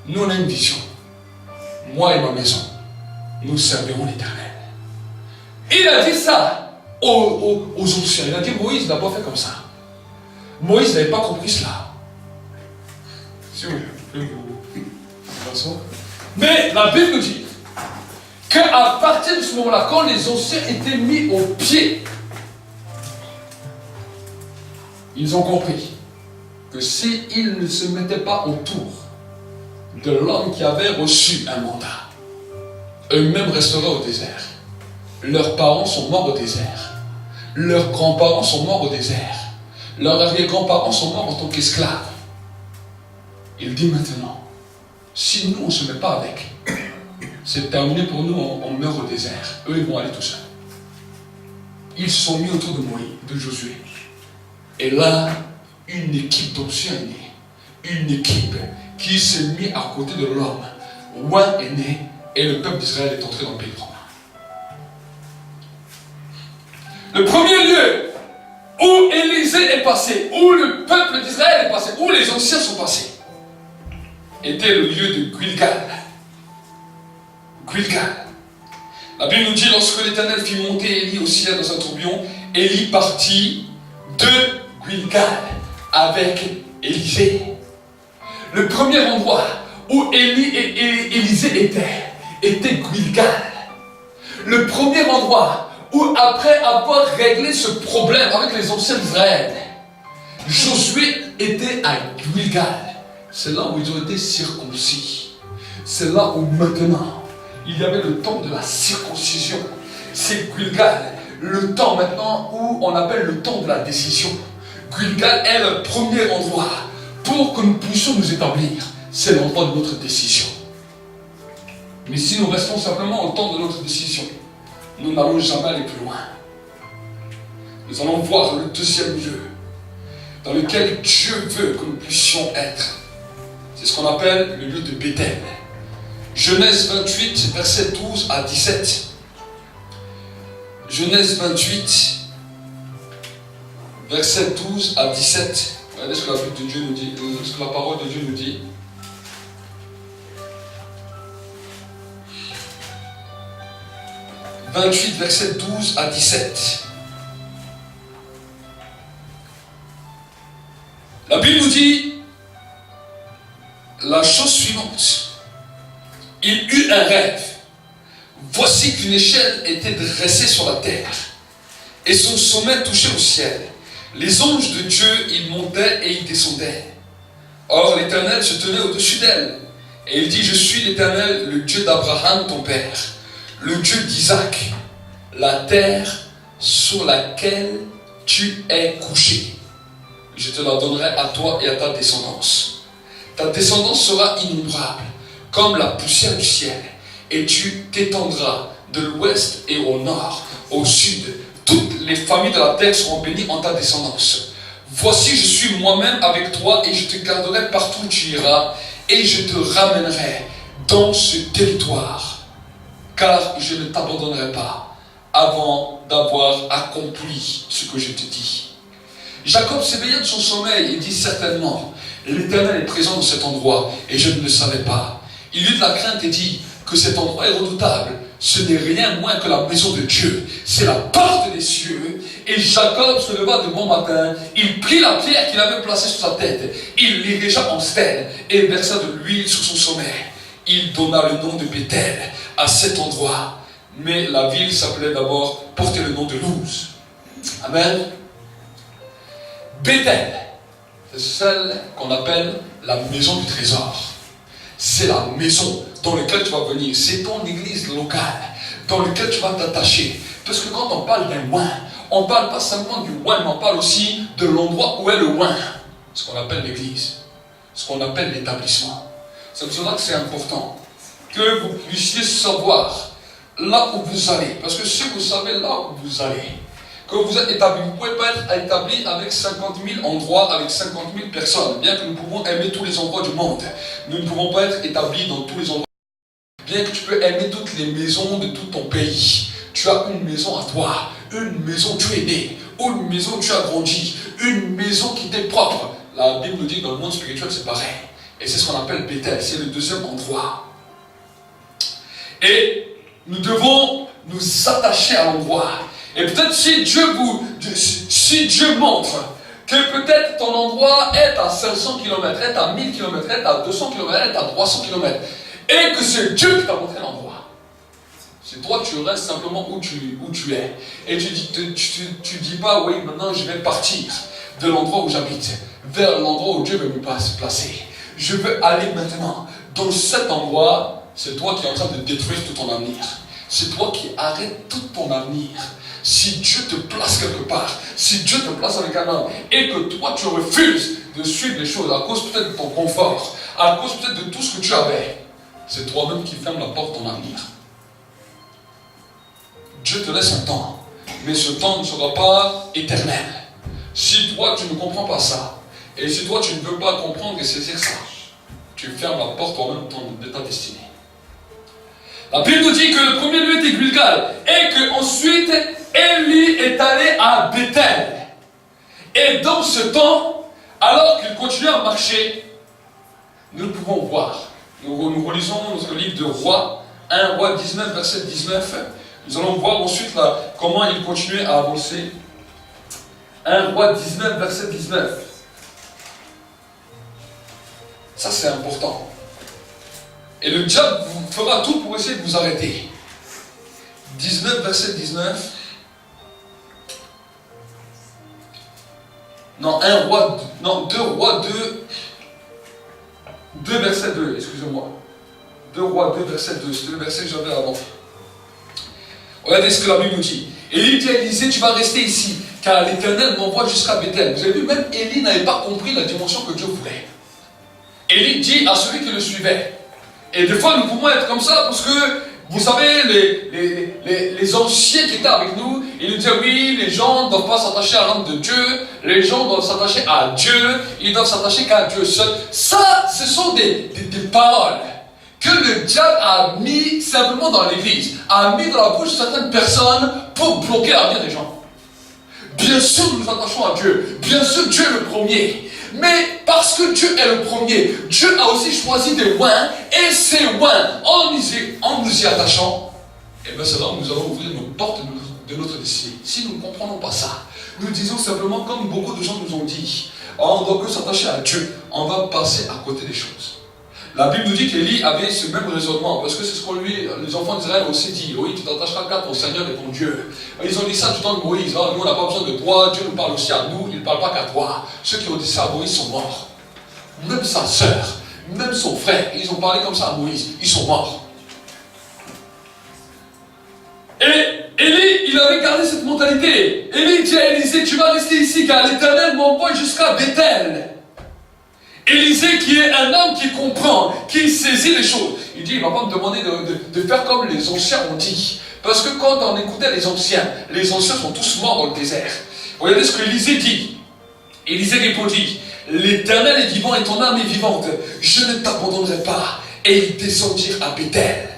Nous on a une vision. Moi et ma maison, nous servirons l'Éternel. Il a dit ça aux anciens. Il a dit, Moïse n'a pas fait comme ça. Moïse n'avait pas compris cela. Si vous voulez, vous asseoir. Mais la Bible nous dit qu'à partir de ce moment-là, quand les anciens étaient mis au pied, ils ont compris que s'ils ne se mettaient pas autour de l'homme qui avait reçu un mandat, eux-mêmes resteraient au désert. Leurs parents sont morts au désert. Leurs grands-parents sont morts au désert. Leurs arrière-grands-parents sont morts en tant qu'esclaves. Il dit maintenant, si nous on ne se met pas avec, c'est terminé pour nous, on meurt au désert. Eux ils vont aller tout seuls. Ils se sont mis autour de Moïse, de Josué. Et là, une équipe d'anciens est née. Une équipe qui s'est mise à côté de l'homme. Roi est né et le peuple d'Israël est entré dans le pays promis. Le premier lieu où Élisée est passé, où le peuple d'Israël est passé, où les anciens sont passés, était le lieu de Gilgal. Gilgal. La Bible nous dit, lorsque l'Éternel fit monter Élie au ciel dans un tourbillon, Élie partit de Gilgal avec Élisée. Le premier endroit où Élie et Élisée était Gilgal. Le premier endroit où, après avoir réglé ce problème avec les anciens d'Israël, Josué était à Gilgal. C'est là où ils ont été circoncis. C'est là où maintenant, il y avait le temps de la circoncision. C'est Gilgal, le temps maintenant où on appelle le temps de la décision. Gilgal est le premier endroit pour que nous puissions nous établir. C'est l'endroit de notre décision. Mais si nous restons simplement au temps de notre décision, nous n'allons jamais aller plus loin. Nous allons voir le deuxième lieu dans lequel Dieu veut que nous puissions être. C'est ce qu'on appelle le lieu de Béthel. Genèse 28, versets 12 à 17. Genèse 28, versets 12 à 17. Regardez ce que la Bible de Dieu nous dit, ce que la parole de Dieu nous dit. « 28, versets 12 à 17. La Bible nous dit la chose suivante. Il eut un rêve. Voici qu'une échelle était dressée sur la terre, et son sommet touchait au ciel. Les anges de Dieu, ils montaient et ils descendaient. Or, l'Éternel se tenait au-dessus d'elle. Et il dit, je suis l'Éternel, le Dieu d'Abraham, ton père, le Dieu d'Isaac, la terre sur laquelle tu es couché. Je te la donnerai à toi et à ta descendance. Ta descendance sera innombrable, comme la poussière du ciel, et tu t'étendras de l'ouest et au nord, au sud. Toutes les familles de la terre seront bénies en ta descendance. Voici, je suis moi-même avec toi et je te garderai partout où tu iras et je te ramènerai dans ce territoire, car je ne t'abandonnerai pas avant d'avoir accompli ce que je te dis. Jacob s'éveilla de son sommeil et dit certainement, l'Éternel est présent dans cet endroit et je ne le savais pas. Il eut de la crainte et dit que cet endroit est redoutable. Ce n'est rien moins que la maison de Dieu. C'est la porte des cieux. Et Jacob se leva de bon matin. Il prit la pierre qu'il avait placée sur sa tête. Il l'érigea en stèle et versa de l'huile sur son sommet. Il donna le nom de Béthel à cet endroit. Mais la ville s'appelait d'abord, portait le nom de Luz. Amen. Béthel, c'est celle qu'on appelle la maison du trésor. C'est la maison dans laquelle tu vas venir. C'est ton église locale dans laquelle tu vas t'attacher. Parce que quand on parle d'un oint, on ne parle pas simplement du oint, mais on parle aussi de l'endroit où est le oint. Ce qu'on appelle l'église. Ce qu'on appelle l'établissement. C'est pour cela que c'est important que vous puissiez savoir là où vous allez. Parce que si vous savez là où vous allez, que vous êtes établi, vous ne pouvez pas être établi avec 50 000 endroits, avec 50 000 personnes. Bien que nous pouvons aimer tous les endroits du monde, nous ne pouvons pas être établis dans tous les endroits. Bien que tu peux aimer toutes les maisons de tout ton pays, tu as une maison à toi, une maison où tu es né, ou une maison où tu as grandi, une maison qui t'est propre. La Bible nous dit que dans le monde spirituel c'est pareil. Et c'est ce qu'on appelle Béthel, c'est le deuxième endroit. Et nous devons nous attacher à l'endroit. Et peut-être si Dieu montre que peut-être ton endroit est à 500 km, est à 1000 km, est à 200 km, est à 300 km, et que c'est Dieu qui t'a montré l'endroit. C'est toi, tu restes simplement où tu es. Et tu dis pas, oui, maintenant je vais partir de l'endroit où j'habite, vers l'endroit où Dieu veut me placer. Je veux aller maintenant dans cet endroit. C'est toi qui es en train de détruire tout ton avenir. C'est toi qui arrêtes tout ton avenir. Si Dieu te place quelque part, si Dieu te place avec un homme, et que toi tu refuses de suivre les choses à cause peut-être de ton confort, à cause peut-être de tout ce que tu avais, c'est toi-même qui fermes la porte de ton avenir. Dieu te laisse un temps, mais ce temps ne sera pas éternel. Si toi tu ne comprends pas ça, et si toi tu ne veux pas comprendre et saisir ça, tu fermes la porte toi-même de ta destinée. La Bible nous dit que le premier lieu était Gilgal, et qu'ensuite Élie est allé à Bethel. Et dans ce temps, alors qu'il continuait à marcher, nous pouvons voir. Nous relisons notre livre de Rois, 1 Roi 19, verset 19. Nous allons voir ensuite là, comment il continuait à avancer. 1 Roi 19, verset 19. Ça c'est important. Et le diable fera tout pour essayer de vous arrêter. 19, verset 19. Non, 2 Rois 2, verset 2, excusez-moi. 2 Rois 2, verset 2, c'était le verset que j'avais avant. Regardez ce que la Bible nous dit. Élie dit à Élisée, tu vas rester ici, car l'Éternel m'envoie jusqu'à Bethel. Vous avez vu, même Élie n'avait pas compris la dimension que Dieu voulait. Élie dit à celui qui le suivait. Et des fois, nous pouvons être comme ça, parce que, vous savez, les anciens qui étaient avec nous, ils nous disaient, oui, les gens ne doivent pas s'attacher à l'âme de Dieu, les gens doivent s'attacher à Dieu, ils doivent s'attacher qu'à Dieu seul. Ça, ce sont des paroles que le diable a mis simplement dans l'église, a mis dans la bouche de certaines personnes pour bloquer l'avenir des gens. Bien sûr, nous nous attachons à Dieu. Bien sûr, Dieu est le premier. Mais parce que Dieu est le premier, Dieu a aussi choisi des oins, et ces oins, en nous y attachant, et bien c'est là où nous allons ouvrir nos portes de notre destinée. Si nous ne comprenons pas ça, nous disons simplement, comme beaucoup de gens nous ont dit, on ne doit que s'attacher à Dieu, on va passer à côté des choses. La Bible nous dit qu'Élie avait ce même raisonnement, parce que c'est ce qu'on les enfants d'Israël aussi dit. Oui, tu t'attacheras qu'à ton Seigneur et ton Dieu. Ils ont dit ça du temps de Moïse. Ah, nous, on n'a pas besoin de toi, Dieu nous parle aussi à nous, il ne parle pas qu'à toi. Ceux qui ont dit ça à Moïse sont morts. Même sa sœur, même son frère, ils ont parlé comme ça à Moïse, ils sont morts. Et Élie, il avait gardé cette mentalité. Élie dit à Élisée, tu vas rester ici, car l'Éternel m'envoie jusqu'à Bethel. Élisée qui est un homme qui comprend, qui saisit les choses. Il dit, il ne va pas me demander de faire comme les anciens ont dit. Parce que quand on écoutait les anciens sont tous morts dans le désert. Regardez ce que Élisée dit. Élisée répondit, l'Éternel est vivant et ton âme est vivante. Je ne t'abandonnerai pas. Et ils descendirent à Bethel.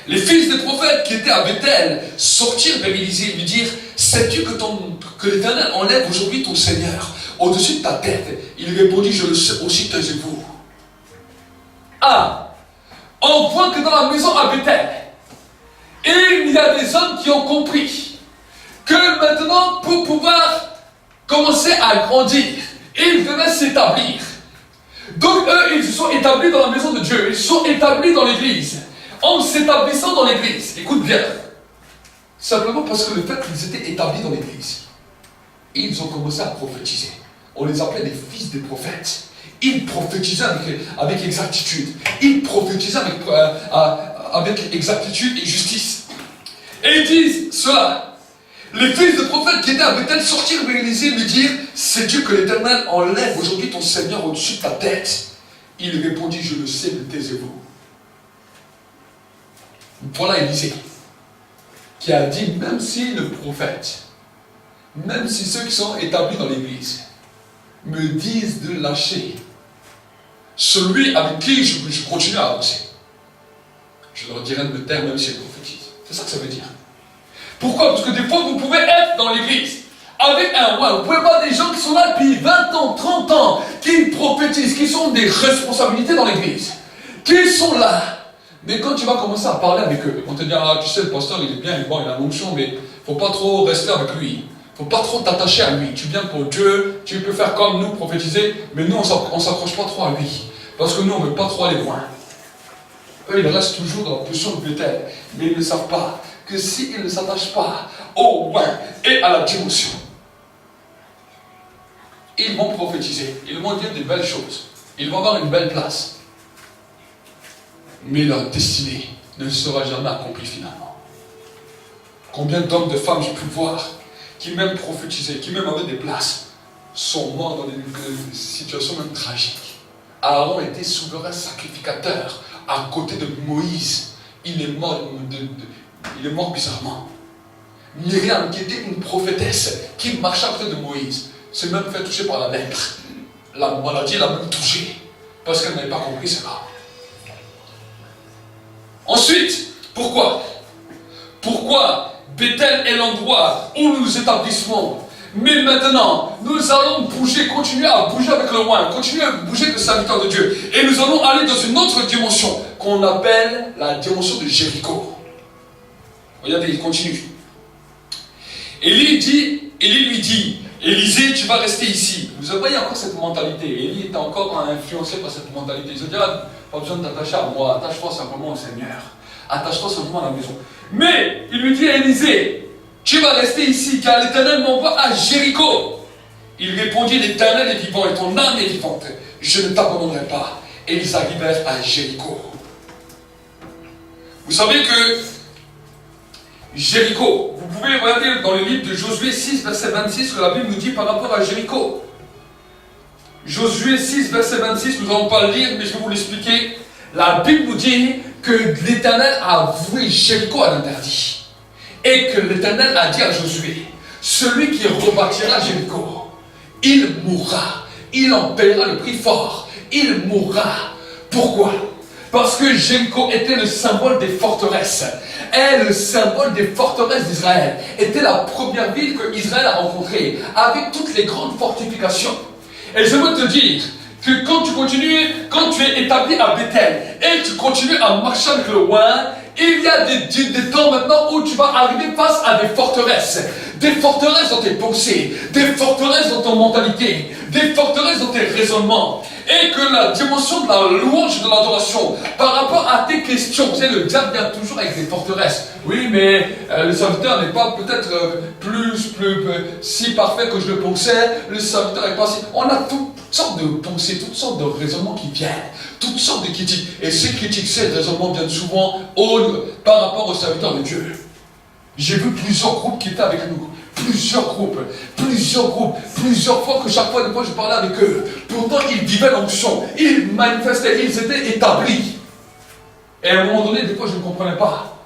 Les fils des prophètes qui étaient à Bethel sortirent vers Élisée et lui dirent, sais-tu que l'Éternel enlève aujourd'hui ton Seigneur au-dessus de ta tête? Il répondit, je le sais aussi, taisez-vous. Ah, on voit que dans la maison à Bethel, il y a des hommes qui ont compris que maintenant, pour pouvoir commencer à grandir, ils devaient s'établir. Donc eux, ils se sont établis dans la maison de Dieu, ils se sont établis dans l'église. En s'établissant dans l'église, écoute bien, simplement parce que le fait qu'ils étaient établis dans l'église, ils ont commencé à prophétiser. On les appelait les fils des prophètes. Ils prophétisaient avec exactitude. Ils prophétisaient avec exactitude et justice. Et ils disent cela. Les fils des prophètes qui étaient à Bethel sortirent vers Élisée et lui dirent, sais-tu que l'Éternel enlève aujourd'hui ton Seigneur au-dessus de ta tête? Il répondit, je le sais, mais taisez-vous. Voilà Élisée qui a dit, même si le prophète, même si ceux qui sont établis dans l'église me disent de lâcher celui avec qui je continue à avancer, je leur dirai de me taire même si je prophétise. C'est ça que ça veut dire. Pourquoi? Parce que des fois vous pouvez être dans l'église avec un roi, vous pouvez voir des gens qui sont là depuis 20 ans, 30 ans, qui prophétisent, qui sont des responsabilités dans l'église, qui sont là. Mais quand tu vas commencer à parler avec eux, on te dit, ah tu sais le pasteur il est bien, il est bon, il a l'onction, mais il ne faut pas trop rester avec lui. Il ne faut pas trop t'attacher à lui. Tu viens pour Dieu, tu peux faire comme nous, prophétiser, mais nous, on ne s'accroche pas trop à lui. Parce que nous, on ne veut pas trop aller loin. Eux, ils restent toujours dans la position de Bethel. Mais ils ne savent pas que s'ils ne s'attachent pas au loin et à la dimension, ils vont prophétiser, ils vont dire des belles choses, ils vont avoir une belle place. Mais leur destinée ne sera jamais accomplie finalement. Combien d'hommes, de femmes j'ai pu voir qui même prophétisaient, qui même avaient des places, sont morts dans des situations même tragiques. Aaron était souverain sacrificateur à côté de Moïse. Il est mort bizarrement. Myriam, qui était une prophétesse, qui marchait à côté de Moïse, s'est même fait toucher par la lèpre. La maladie l'a même touchée, parce qu'elle n'avait pas compris cela. Ensuite, pourquoi Bethel est l'endroit où nous établissons? Mais maintenant, nous allons bouger, continuer à bouger avec le roi, continuer à bouger avec le serviteur de Dieu. Et nous allons aller dans une autre dimension, qu'on appelle la dimension de Jéricho. Regardez, il continue. Élie lui dit, Élisée, tu vas rester ici. Vous voyez encore cette mentalité. Élie était encore influencé par cette mentalité. Il se dit, pas besoin de t'attacher à moi, attache-toi simplement au Seigneur. Attache-toi simplement à la maison. Mais il lui dit à Élisée, tu vas rester ici, car l'Éternel m'envoie à Jéricho. Il répondit, l'Éternel est vivant et ton âme est vivante. Je ne t'abandonnerai pas. Et ils arrivèrent à Jéricho. Vous savez que Jéricho, vous pouvez regarder dans le livre de Josué 6, verset 26, ce que la Bible nous dit par rapport à Jéricho. Josué 6, verset 26, nous n'allons pas le lire, mais je vais vous l'expliquer. La Bible nous dit que l'Éternel a voué Jéricho à l'interdit. Et que l'Éternel a dit à Josué, celui qui rebâtira Jéricho, il mourra, il en paiera le prix fort, il mourra. Pourquoi? Parce que Jéricho était le symbole des forteresses. Et le symbole des forteresses d'Israël était la première ville que Israël a rencontrée, avec toutes les grandes fortifications. Et je veux te dire que quand tu es établi à Bethel, et tu continues à marcher avec le roi, il y a des temps maintenant où tu vas arriver face à des forteresses dans tes pensées, des forteresses dans ton mentalité, des forteresses dans tes raisonnements. Et que la dimension de la louange et de l'adoration, par rapport à tes questions, vous savez, le diable vient toujours avec des forteresses. Oui, mais le serviteur n'est pas peut-être plus si parfait que je le pensais, le serviteur n'est pas si... On a toutes sortes de pensées, toutes sortes de raisonnements qui viennent, toutes sortes de critiques. Et ces critiques, ces raisonnements viennent souvent par rapport au serviteur de Dieu. J'ai vu plusieurs groupes qui étaient avec nous. Plusieurs fois que chaque fois je parlais avec eux. Pourtant, ils vivaient l'onction, ils manifestaient, ils étaient établis. Et à un moment donné, des fois, je ne comprenais pas.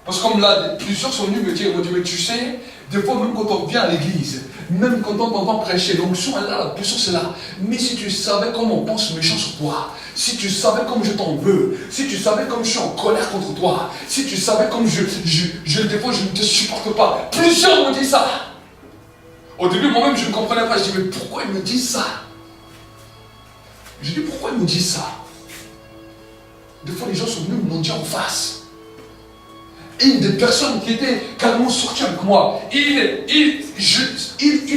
Parce que comme là, plusieurs sont venus me dire, mais tu sais, des fois, même quand on vient à l'église, même quand on entend prêcher, l'onction est là, la puissance est là. Mais si tu savais comment on pense méchant sur toi, si tu savais comme je t'en veux, si tu savais comme je suis en colère contre toi, si tu savais comme des fois, je ne te supporte pas. Plusieurs m'ont dit ça. Au début, moi-même, je ne comprenais pas. Je dis, mais pourquoi ils me disent ça? Je dis, pourquoi ils me disent ça? Des fois, les gens sont venus me dire en face. Et une des personnes qui était carrément sortie avec moi, il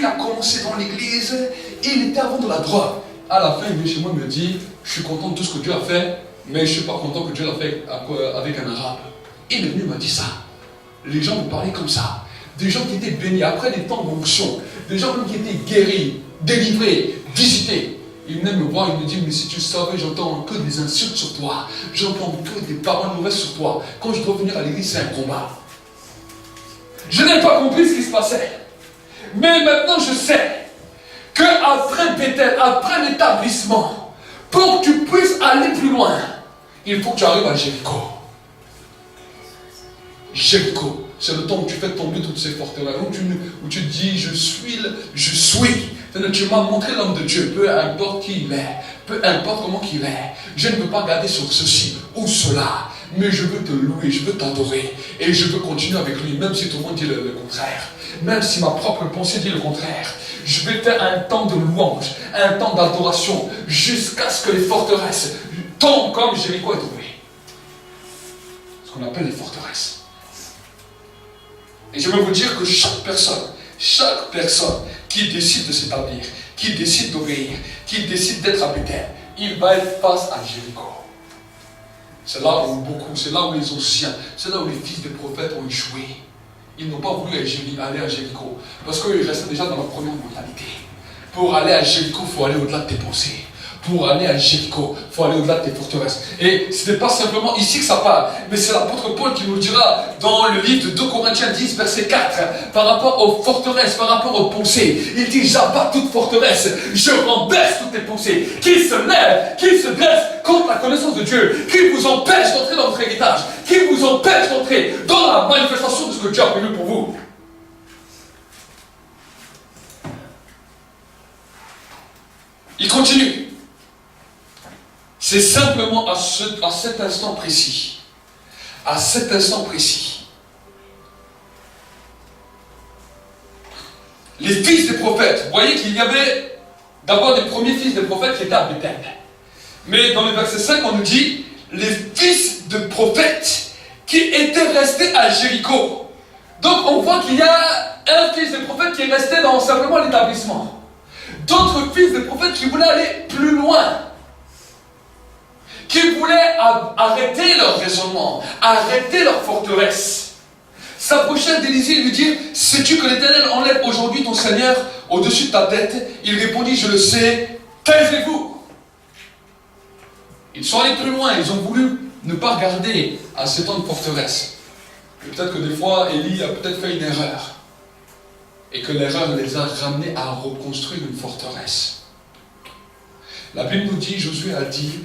a commencé dans l'église, il était avant de la drogue. À la fin, il vient chez moi et me dit, je suis content de tout ce que Dieu a fait, mais je ne suis pas content que Dieu l'a fait avec un arabe. Il est venu, il m'a dit ça. Les gens me parlaient comme ça. Des gens qui étaient bénis après des temps d'onction, des gens même qui étaient guéris, délivrés, visités. Il venait me voir, il me dit, mais si tu savais, j'entends que des insultes sur toi, j'entends que des paroles mauvaises sur toi. Quand je dois venir à l'église, c'est un combat. Je n'ai pas compris ce qui se passait. Mais maintenant, je sais qu'après Bethel, après l'établissement, pour que tu puisses aller plus loin, il faut que tu arrives à Jéricho. Jéricho. C'est le temps où tu fais tomber toutes ces forteresses, où tu dis, je suis. Tu m'as montré l'homme de Dieu, peu importe qui il est, peu importe comment qu'il est. Je ne veux pas garder sur ceci ou cela, mais je veux te louer, je veux t'adorer, et je veux continuer avec lui, même si tout le monde dit le contraire, même si ma propre pensée dit le contraire. Je vais faire un temps de louange, un temps d'adoration, jusqu'à ce que les forteresses tombent comme Jéricho est tombé. Ce qu'on appelle les forteresses. Et je veux vous dire que chaque Chaque personne qui décide de s'établir, qui décide d'obéir, qui décide d'être à Bethel, il va être face à Jéricho. C'est là où c'est là où les anciens, c'est là où les fils des prophètes ont échoué. Ils n'ont pas voulu aller à Jéricho, parce qu'ils restaient déjà dans leur première mentalité. Pour aller à Jéricho, il faut aller au-delà de tes pensées. Pour aller à Jéricho, il faut aller au-delà de tes forteresses. Et ce n'est pas simplement ici que ça parle, mais c'est l'apôtre Paul qui nous dira dans le livre de 2 Corinthiens 10, verset 4, par rapport aux forteresses, par rapport aux pensées. Il dit, j'abats toute forteresse, je renverse toutes les pensées qui se lèvent, qui se dressent contre la connaissance de Dieu, qui vous empêchent d'entrer dans votre héritage, qui vous empêchent d'entrer dans la manifestation de ce que Dieu a prévu pour vous. Il continue. C'est simplement à cet instant précis, les fils des prophètes, vous voyez qu'il y avait d'abord des premiers fils des prophètes qui étaient à Bethel. Mais dans le verset 5, on nous dit les fils de prophètes qui étaient restés à Jéricho. Donc on voit qu'il y a un fils de prophète qui est resté dans simplement l'établissement. D'autres fils de prophètes qui voulaient aller plus loin, qui voulaient arrêter leur raisonnement, arrêter leur forteresse. S'approcher d'Élisée et lui dire, sais-tu que l'Éternel enlève aujourd'hui ton Seigneur au-dessus de ta tête? Il répondit, je le sais, taisez-vous. Ils sont allés plus loin, ils ont voulu ne pas regarder à ces temps de forteresse. Et peut-être que des fois, Élie a peut-être fait une erreur. Et que l'erreur les a ramenés à reconstruire une forteresse. La Bible nous dit, Josué a dit,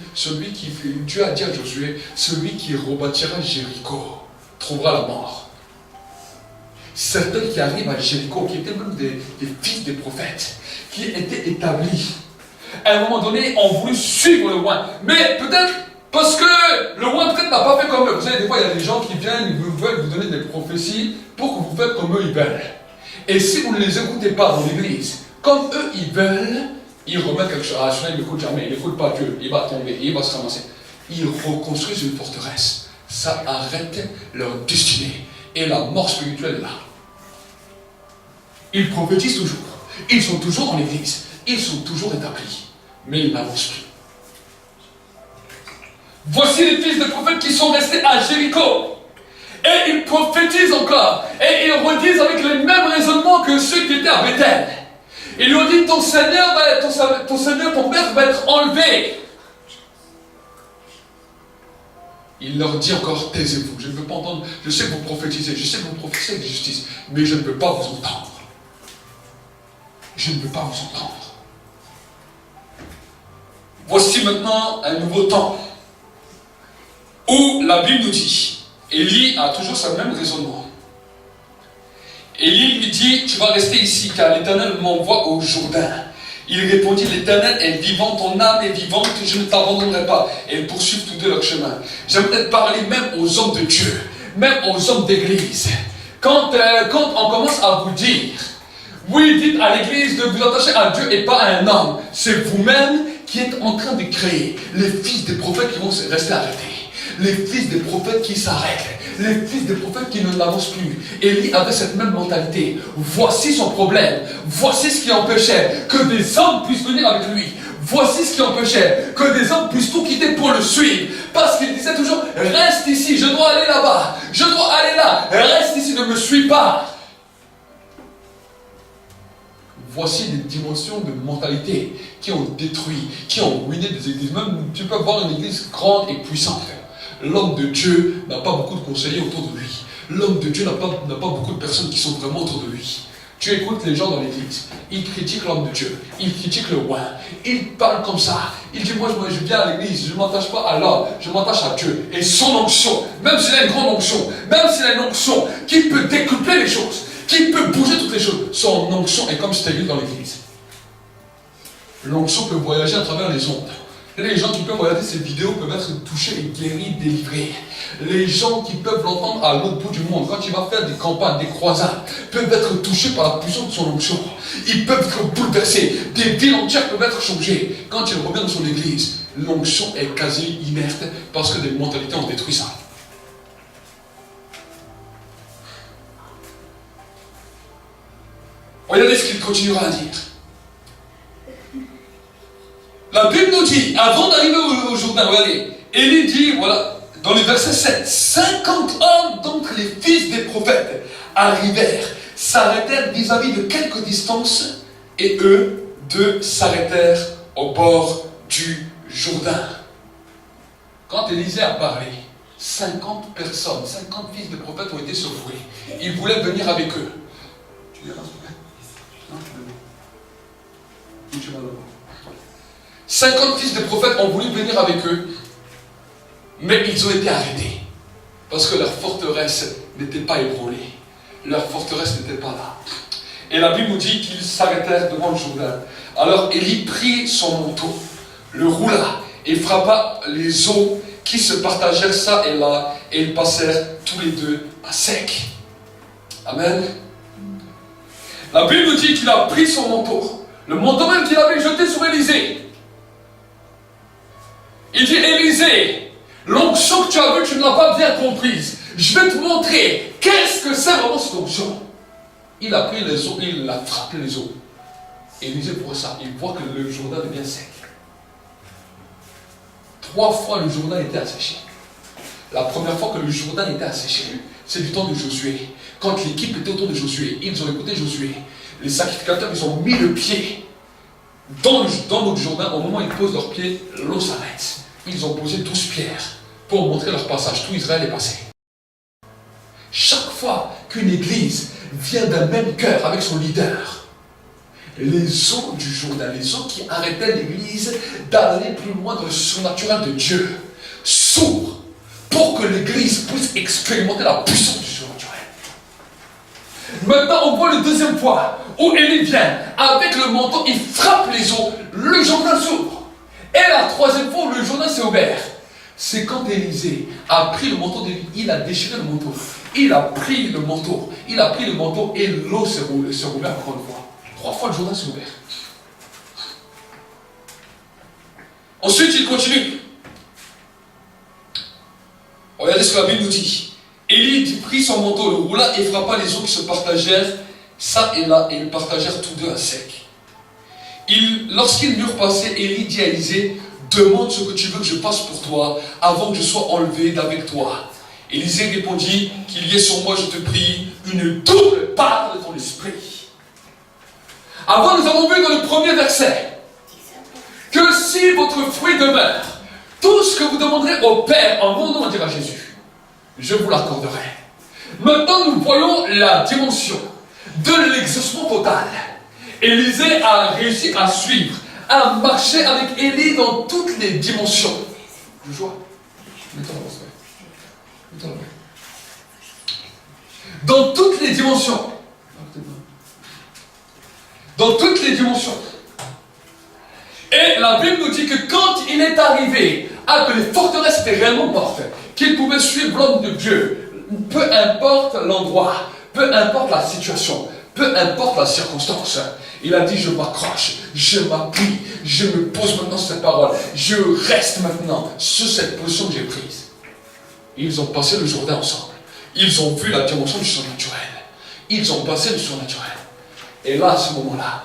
Dieu a dit à Josué, celui qui rebâtira Jéricho trouvera la mort. Certains qui arrivent à Jéricho, qui étaient même des fils des prophètes, qui étaient établis, à un moment donné, ont voulu suivre le roi. Mais peut-être parce que le roi peut-être n'a pas fait comme eux. Vous savez, des fois, il y a des gens qui viennent, ils veulent vous donner des prophéties pour que vous faites comme eux, ils veulent. Et si vous ne les écoutez pas dans l'église, comme eux, ils veulent, ils remettent quelque chose. Ah, celui-là, il n'écoute jamais, il n'écoute pas Dieu, il va tomber, il va se ramasser. Ils reconstruisent une forteresse. Ça arrête leur destinée. Et la mort spirituelle est là. Ils prophétisent toujours. Ils sont toujours dans l'église. Ils sont toujours établis. Mais ils n'avancent plus. Voici les fils de prophètes qui sont restés à Jéricho. Et ils prophétisent encore. Et ils redisent avec les mêmes raisonnements que ceux qui étaient à Bethel. Ils lui ont dit, ton Seigneur, ton Père va être enlevé. Il leur dit encore, taisez-vous. Je ne veux pas entendre. Je sais que vous prophétisez. Je sais que vous prophétisez avec justice. Mais je ne veux pas vous entendre. Je ne veux pas vous entendre. Voici maintenant un nouveau temps où la Bible nous dit, Élie a toujours ce même raisonnement. Élie lui dit, tu vas rester ici car l'Éternel m'envoie au Jourdain. Il répondit, l'Éternel est vivant, ton âme est vivante, je ne t'abandonnerai pas. Et ils poursuivent tous deux leur chemin. J'aimerais parler même aux hommes de Dieu, même aux hommes d'église. Quand on commence à vous dire, oui, dites à l'église de vous attacher à Dieu et pas à un homme, c'est vous-même qui êtes en train de créer les fils des prophètes qui vont rester arrêtés. Les fils des prophètes qui s'arrêtent. Les fils des prophètes qui ne l'avancent plus. Élie avait cette même mentalité. Voici son problème. Voici ce qui empêchait que des hommes puissent venir avec lui. Voici ce qui empêchait que des hommes puissent tout quitter pour le suivre. Parce qu'il disait toujours, reste ici, je dois aller là-bas. Je dois aller là. Reste ici, ne me suis pas. Voici des dimensions de mentalité qui ont détruit, qui ont ruiné des églises. Même, tu peux voir une église grande et puissante. L'homme de Dieu n'a pas beaucoup de conseillers autour de lui. L'homme de Dieu n'a pas beaucoup de personnes qui sont vraiment autour de lui. Tu écoutes les gens dans l'église, ils critiquent l'homme de Dieu, ils critiquent le roi, ils parlent comme ça. Ils disent, moi je viens à l'église, je ne m'attache pas à l'homme, je m'attache à Dieu. Et son onction, même s'il a une grande onction, même s'il a une onction qui peut décupler les choses, qui peut bouger toutes les choses, son onction est comme stérile dans l'église. L'onction peut voyager à travers les ondes. Les gens qui peuvent regarder ces vidéos peuvent être touchés et guéris, délivrés. Les gens qui peuvent l'entendre à l'autre bout du monde, quand il va faire des campagnes, des croisades, peuvent être touchés par la puissance de son onction. Ils peuvent être bouleversés. Des villes entières peuvent être changées. Quand il revient dans son église, l'onction est quasi inerte parce que des mentalités ont détruit ça. Regardez ce qu'il continuera à dire. La Bible nous dit, avant d'arriver au Jourdain, regardez, Élie dit, voilà, dans le verset 7, 50 hommes d'entre les fils des prophètes arrivèrent, s'arrêtèrent vis-à-vis de quelques distances, et eux, deux, s'arrêtèrent au bord du Jourdain. Quand Élisée a parlé, 50 personnes, 50 fils de prophètes ont été secoués. Ils voulaient venir avec eux. Tu viens là, s'il te plaît? Non, tu vas là-bas. 50 fils de prophètes ont voulu venir avec eux, mais ils ont été arrêtés. Parce que leur forteresse n'était pas ébranlée. Leur forteresse n'était pas là. Et la Bible nous dit qu'ils s'arrêtèrent devant le Jourdain. Alors Élie prit son manteau, le roula et frappa les eaux qui se partagèrent ça et là, et ils passèrent tous les deux à sec. Amen. La Bible nous dit qu'il a pris son manteau, le manteau même qu'il avait jeté sur Élisée. Il dit, Élisée, l'onction que tu as vue, tu ne l'as pas bien comprise. Je vais te montrer qu'est-ce que c'est vraiment cette onction. Il a pris les eaux, il a frappé les eaux. Élisée voit ça, il voit que le Jourdain devient sec. 3 fois le Jourdain était asséché. La première fois que le Jourdain était asséché, c'est du temps de Josué. Quand l'équipe était autour de Josué, ils ont écouté Josué. Les sacrificateurs, ils ont mis le pied dans l'eau du Jourdain. Au moment où ils posent leurs pieds, l'eau s'arrête. Ils ont posé 12 pierres pour montrer leur passage. Tout Israël est passé. Chaque fois qu'une église vient d'un même cœur avec son leader, les eaux du Jourdain, les eaux qui arrêtaient l'église d'aller plus loin dans le surnaturel de Dieu, s'ouvrent pour que l'église puisse expérimenter la puissance du surnaturel. Maintenant, on voit le deuxième fois où Élie vient avec le manteau, il frappe les eaux, le Jourdain s'ouvre. Et la troisième fois où le Jourdain s'est ouvert, c'est quand Élisée a pris le manteau d'Élie, il a déchiré le manteau, il a pris le manteau, et l'eau s'est rouverte encore une fois. 3 fois le Jourdain s'est ouvert. Ensuite, il continue. Regardez ce que la Bible nous dit. Élie prit son manteau, le roula et frappa les eaux qui se partagèrent, ça et là, et ils partagèrent tous deux à sec. Lorsqu'ils eurent passé, Élie dit à Élisée, demande ce que tu veux que je fasse pour toi, avant que je sois enlevé d'avec toi. Élisée répondit, qu'il y ait sur moi, je te prie, une double part de ton esprit. Avant, nous avons vu dans le premier verset, que si votre fruit demeure, tout ce que vous demanderez au Père en mon nom, dira Jésus, je vous l'accorderai. Maintenant, nous voyons la dimension de l'exaucement total. Élisée a réussi à suivre, à marcher avec Élie dans toutes les dimensions. Joshua, mets-toi là-bas. Dans toutes les dimensions. Dans toutes les dimensions. Et la Bible nous dit que quand il est arrivé à que les forteresses étaient réellement mortes, qu'il pouvait suivre l'homme de Dieu, peu importe l'endroit, peu importe la situation, peu importe la circonstance, il a dit, je m'accroche, je m'appuie, je me pose maintenant sur cette parole, je reste maintenant sur cette position que j'ai prise. Ils ont passé le Jourdain ensemble. Ils ont vu la dimension du surnaturel. Ils ont passé le surnaturel. Et là, à ce moment-là,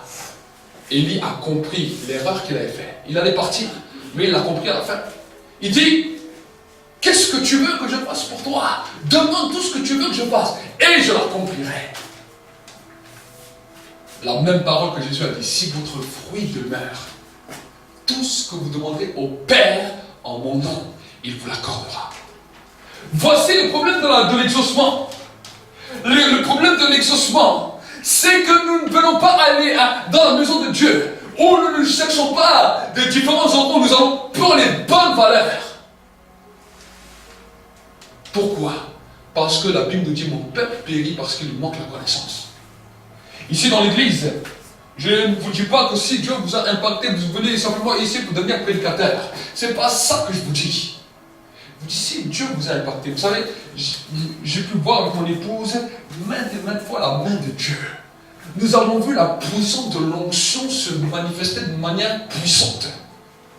Élie a compris l'erreur qu'il avait faite. Il allait partir, mais il l'a compris à la fin. Il dit, qu'est-ce que tu veux que je fasse pour toi? Demande tout ce que tu veux que je fasse, et je l'accomplirai. La même parole que Jésus a dit, si votre fruit demeure, tout ce que vous demanderez au Père en mon nom, il vous l'accordera. Voici le problème de l'exaucement. Le problème de l'exaucement, c'est que nous ne venons pas aller dans la maison de Dieu, où nous ne cherchons pas de différents endroits, nous allons pour les bonnes valeurs. Pourquoi? Parce que la Bible nous dit, mon peuple périt parce qu'il manque la connaissance. Ici dans l'église, je ne vous dis pas que si Dieu vous a impacté, vous venez simplement ici pour devenir prédicateur. Ce n'est pas ça que je vous dis. Je vous dis, si Dieu vous a impacté, vous savez, j'ai pu voir avec mon épouse maintes et maintes fois la main de Dieu. Nous avons vu la puissance de l'onction se manifester de manière puissante.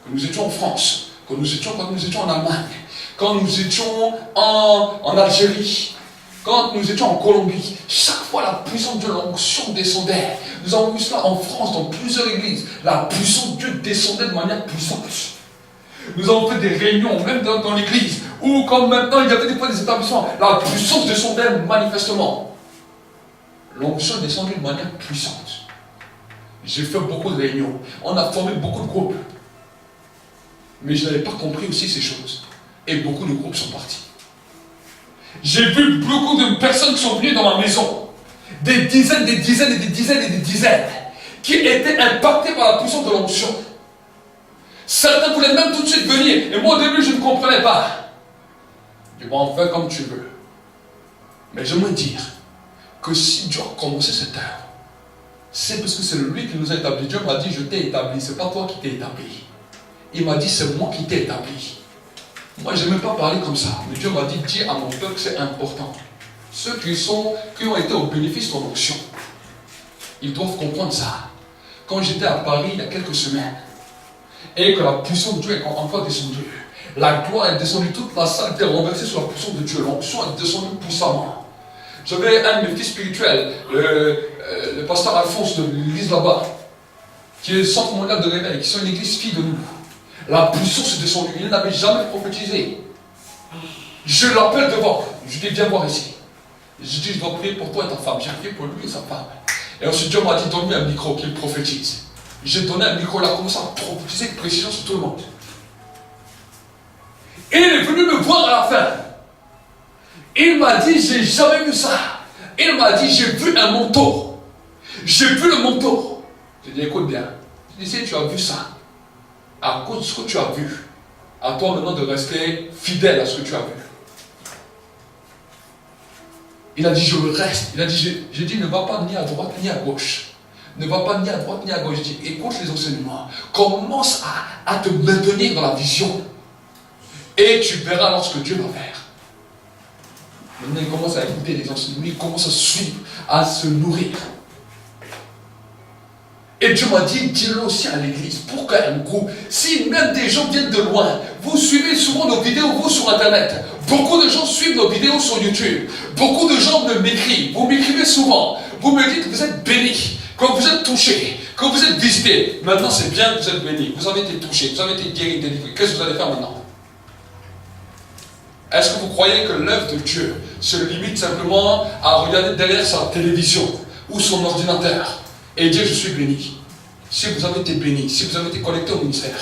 Quand nous étions en France, quand nous étions en Allemagne, quand nous étions en Algérie, Quand nous étions en Colombie, chaque fois la puissance de l'onction descendait. Nous avons vu cela en France, dans plusieurs églises. La puissance de Dieu descendait de manière puissante. Nous avons fait des réunions, même dans l'église, où comme maintenant il y avait des fois des établissements, la puissance descendait manifestement. L'onction est descendue de manière puissante. J'ai fait beaucoup de réunions. On a formé beaucoup de groupes. Mais je n'avais pas compris aussi ces choses. Et beaucoup de groupes sont partis. J'ai vu beaucoup de personnes qui sont venues dans ma maison. Des dizaines, des dizaines et des dizaines et des dizaines. Qui étaient impactés par la puissance de l'onction. Certains voulaient même tout de suite venir. Et moi au début je ne comprenais pas. Je dis bon, fais comme tu veux. Mais j'aimerais dire que si Dieu a commencé cette œuvre, c'est parce que c'est lui qui nous a établis. Dieu m'a dit je t'ai établi, c'est pas toi qui t'es établi. Il m'a dit c'est moi qui t'ai établi. Moi je n'aimais pas parler comme ça. Mais Dieu m'a dit dis à mon peuple que c'est important. Ceux qui ont été au bénéfice de l'onction, ils doivent comprendre ça. Quand j'étais à Paris il y a quelques semaines, et que la puissance de Dieu est encore descendue, la gloire est descendue, toute la salle était renversée sur la puissance de Dieu, l'onction est descendue puissamment. J'avais un de mes fils spirituels, le pasteur Alphonse de l'église là-bas, qui est le centre mondial de réveil, qui sont une église fille de nous. La puissance est descendue, il n'avait jamais prophétisé. Je l'appelle devant, je lui dis viens voir ici. Je dis je dois prier pour toi et ta femme. J'ai prié pour lui et sa femme. Et ensuite Dieu m'a dit donne-lui un micro qu'il prophétise. J'ai donné un micro, il a commencé à prophétiser avec précision sur tout le monde. Et il est venu me voir à la fin. Il m'a dit j'ai jamais vu ça. Il m'a dit j'ai vu un manteau. J'ai vu le manteau. J'ai dit écoute bien. Je dis si tu as vu ça, à cause de ce que tu as vu, à toi maintenant de rester fidèle à ce que tu as vu. Il a dit je reste. Il a dit j'ai dit ne va pas ni à droite ni à gauche. Ne va pas ni à droite ni à gauche. Je dis écoute les enseignements. Commence à te maintenir dans la vision. Et tu verras lorsque Dieu va faire. Maintenant il commence à écouter les enseignements. Il commence à suivre, à se nourrir. Et Dieu m'a dit, dis-le aussi à l'église, pour qu'un groupe, si même des gens viennent de loin, vous suivez souvent nos vidéos, vous sur internet, beaucoup de gens suivent nos vidéos sur YouTube, beaucoup de gens m'écrivent, vous m'écrivez souvent, vous me dites que vous êtes bénis, que vous êtes touchés, que vous êtes visités. Maintenant c'est bien que vous êtes bénis, vous avez été touchés, vous avez été guéris, délivrés. Qu'est-ce que vous allez faire maintenant? Est-ce que vous croyez que l'œuvre de Dieu se limite simplement à regarder derrière sa télévision ou son ordinateur et dire je suis béni? Si vous avez été béni, si vous avez été connecté au ministère,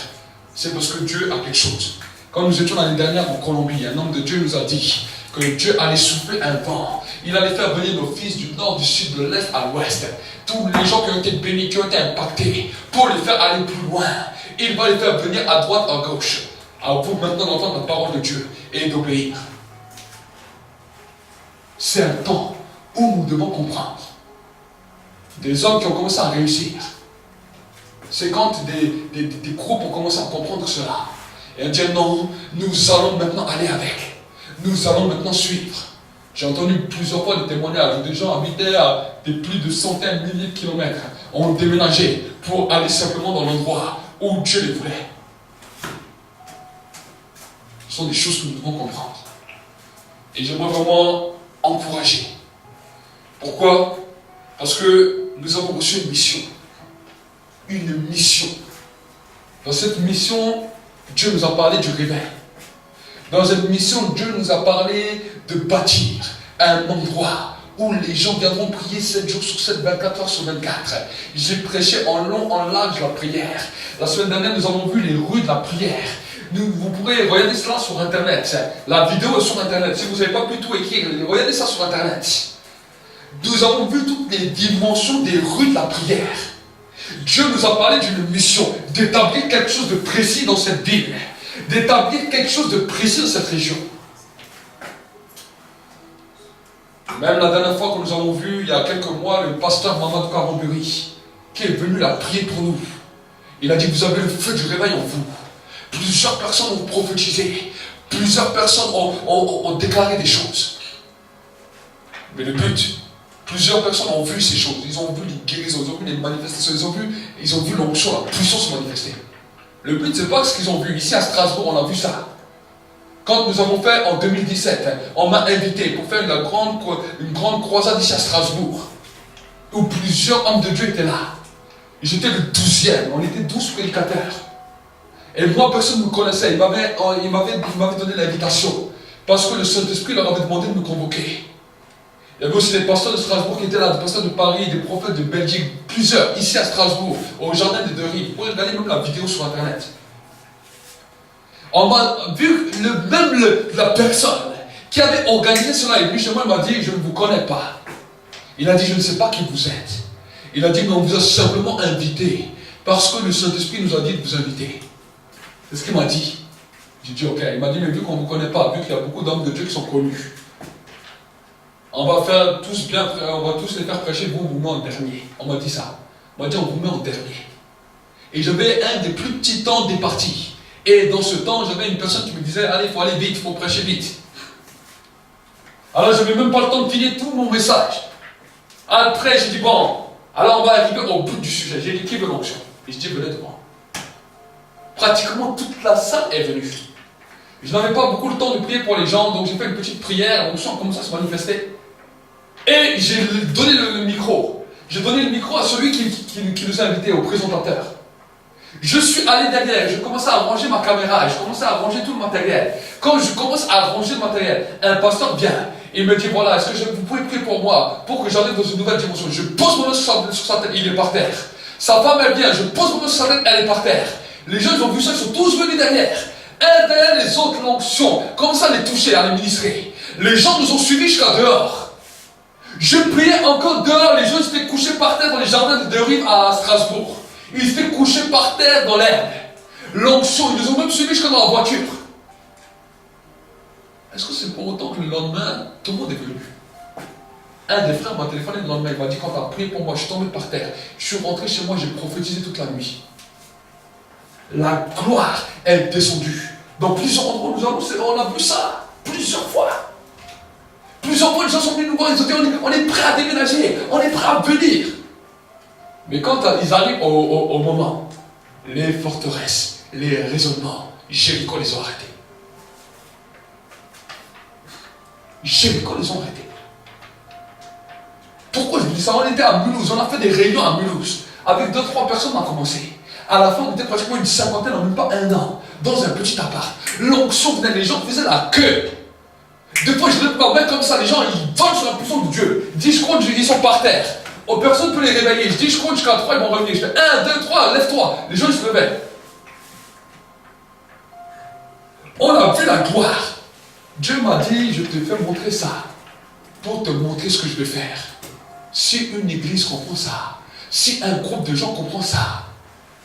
c'est parce que Dieu a quelque chose. Quand nous étions l'année dernière en Colombie, un homme de Dieu nous a dit que Dieu allait souffler un vent. Il allait faire venir nos fils du nord, du sud, de l'est à l'ouest. Tous les gens qui ont été bénis, qui ont été impactés, pour les faire aller plus loin. Il va les faire venir à droite, à gauche. À vous maintenant d'entendre la parole de Dieu et d'obéir. C'est un temps où nous devons comprendre. Des hommes qui ont commencé à réussir. C'est quand des groupes ont commencé à comprendre cela. Et à dire non, nous allons maintenant aller avec. Nous allons maintenant suivre. J'ai entendu plusieurs fois des témoignages où des gens habitaient à plus de centaines, milliers de kilomètres, ont déménagé pour aller simplement dans l'endroit où Dieu les voulait. Ce sont des choses que nous devons comprendre. Et j'aimerais vraiment encourager. Pourquoi? Parce que nous avons reçu une mission. Une mission. Dans cette mission, Dieu nous a parlé du réveil. Dans cette mission, Dieu nous a parlé de bâtir un endroit où les gens viendront prier 7 jours sur 7, 24 heures sur 24. J'ai prêché en long, en large la prière. La semaine dernière, nous avons vu les rues de la prière. Vous pourrez regarder cela sur internet. La vidéo est sur internet. Si vous n'avez pas pu tout écrire, regardez ça sur internet. Nous avons vu toutes les dimensions des rues de la prière. Dieu nous a parlé d'une mission, d'établir quelque chose de précis dans cette ville, d'établir quelque chose de précis dans cette région. Même la dernière fois que nous avons vu, il y a quelques mois, le pasteur Mamadou Karamburi, qui est venu la prier pour nous. Il a dit, vous avez le feu du réveil en vous. Plusieurs personnes ont prophétisé, plusieurs personnes ont déclaré des choses. Mais le but, plusieurs personnes ont vu ces choses, ils ont vu les guérisons, ils ont vu les manifestations, ils ont vu l'onction, la puissance se manifester. Le but, c'est pas ce qu'ils ont vu. Ici à Strasbourg, on a vu ça. Quand nous avons fait en 2017, on m'a invité pour faire une grande croisade ici à Strasbourg, où plusieurs hommes de Dieu étaient là. J'étais le 12e, on était 12 prédicateurs. Et moi, personne ne me connaissait, il m'avait donné l'invitation, parce que le Saint-Esprit leur avait demandé de me convoquer. Il y avait aussi des pasteurs de Strasbourg qui étaient là, des pasteurs de Paris, des prophètes de Belgique, plusieurs, ici à Strasbourg, au jardin des Deux Rives. Vous pouvez regarder même la vidéo sur Internet. On m'a vu, la personne qui avait organisé cela est venue chez moi, il m'a dit, je ne vous connais pas. Il a dit, je ne sais pas qui vous êtes. Il a dit, mais on vous a simplement invité, parce que le Saint-Esprit nous a dit de vous inviter. C'est ce qu'il m'a dit. J'ai dit, ok. Il m'a dit, mais vu qu'on ne vous connaît pas, vu qu'il y a beaucoup d'hommes de Dieu qui sont connus, on va tous les faire prêcher, vous met en dernier. On m'a dit ça. On m'a dit, on vous met en dernier. Et j'avais un des plus petits temps des parties. Et dans ce temps, j'avais une personne qui me disait, allez, il faut aller vite, il faut prêcher vite. Alors, je n'avais même pas le temps de finir tout mon message. Après, j'ai dit, bon, alors on va arriver au bout du sujet. J'ai dit, qui veut l'onction? Et je dis, venez devant. Pratiquement toute la salle est venue. Je n'avais pas beaucoup le temps de prier pour les gens, donc j'ai fait une petite prière, l'onction commence à se manifester. Et j'ai donné le micro. J'ai donné le micro à celui qui nous a invités, au présentateur. Je suis allé derrière, je commençais à ranger ma caméra, je commençais à ranger tout le matériel. Quand je commence à ranger le matériel, un pasteur vient, il me dit, voilà, est-ce que vous pouvez prier pour moi, pour que j'arrive dans une nouvelle dimension. Je pose mon main sur sa tête, il est par terre. Sa femme, elle vient, je pose mon main sur sa tête, elle est par terre. Les gens, ils ont vu ça, ils sont tous venus derrière. Un derrière les autres, l'onction, comme ça, les toucher, à les ministrer. Les gens nous ont suivis jusqu'à dehors. Je priais encore dehors, les gens étaient couchés par terre dans les jardins de Deux Rives à Strasbourg. Ils étaient couchés par terre dans l'herbe. L'onction, ils nous ont même suivis jusqu'à dans la voiture. Est-ce que c'est pour autant que le lendemain, tout le monde est venu? Un des frères m'a téléphoné le lendemain, il m'a dit, quand tu as prié pour moi, je suis tombé par terre. Je suis rentré chez moi, j'ai prophétisé toute la nuit. La gloire est descendue. Dans plusieurs endroits, on a vu ça plusieurs fois. Plusieurs fois, les gens sont venus nous voir, ils ont dit, on est prêts à déménager, on est prêts à venir. Mais quand ils arrivent au moment, les forteresses, les raisonnements, Jéricho les a arrêtés. Jéricho les a arrêtés. Pourquoi je dis ça? On était à Mulhouse, on a fait des réunions à Mulhouse. Avec 2-3 personnes, on a commencé. À la fin, on était pratiquement une cinquantaine, en même pas un an, dans un petit appart. L'onction venait, les gens faisaient la queue. Des fois, je lève ma main comme ça, les gens, ils volent sur la puissance de Dieu. 10 secondes, ils sont par terre. Oh, personne ne peut les réveiller. Je dis, je compte jusqu'à 3, ils vont revenir. Je fais 1, 2, 3, lève-toi. Les gens, ils se levaient. On a vu la gloire. Dieu m'a dit, je te fais montrer ça pour te montrer ce que je vais faire. Si une église comprend ça, si un groupe de gens comprend ça,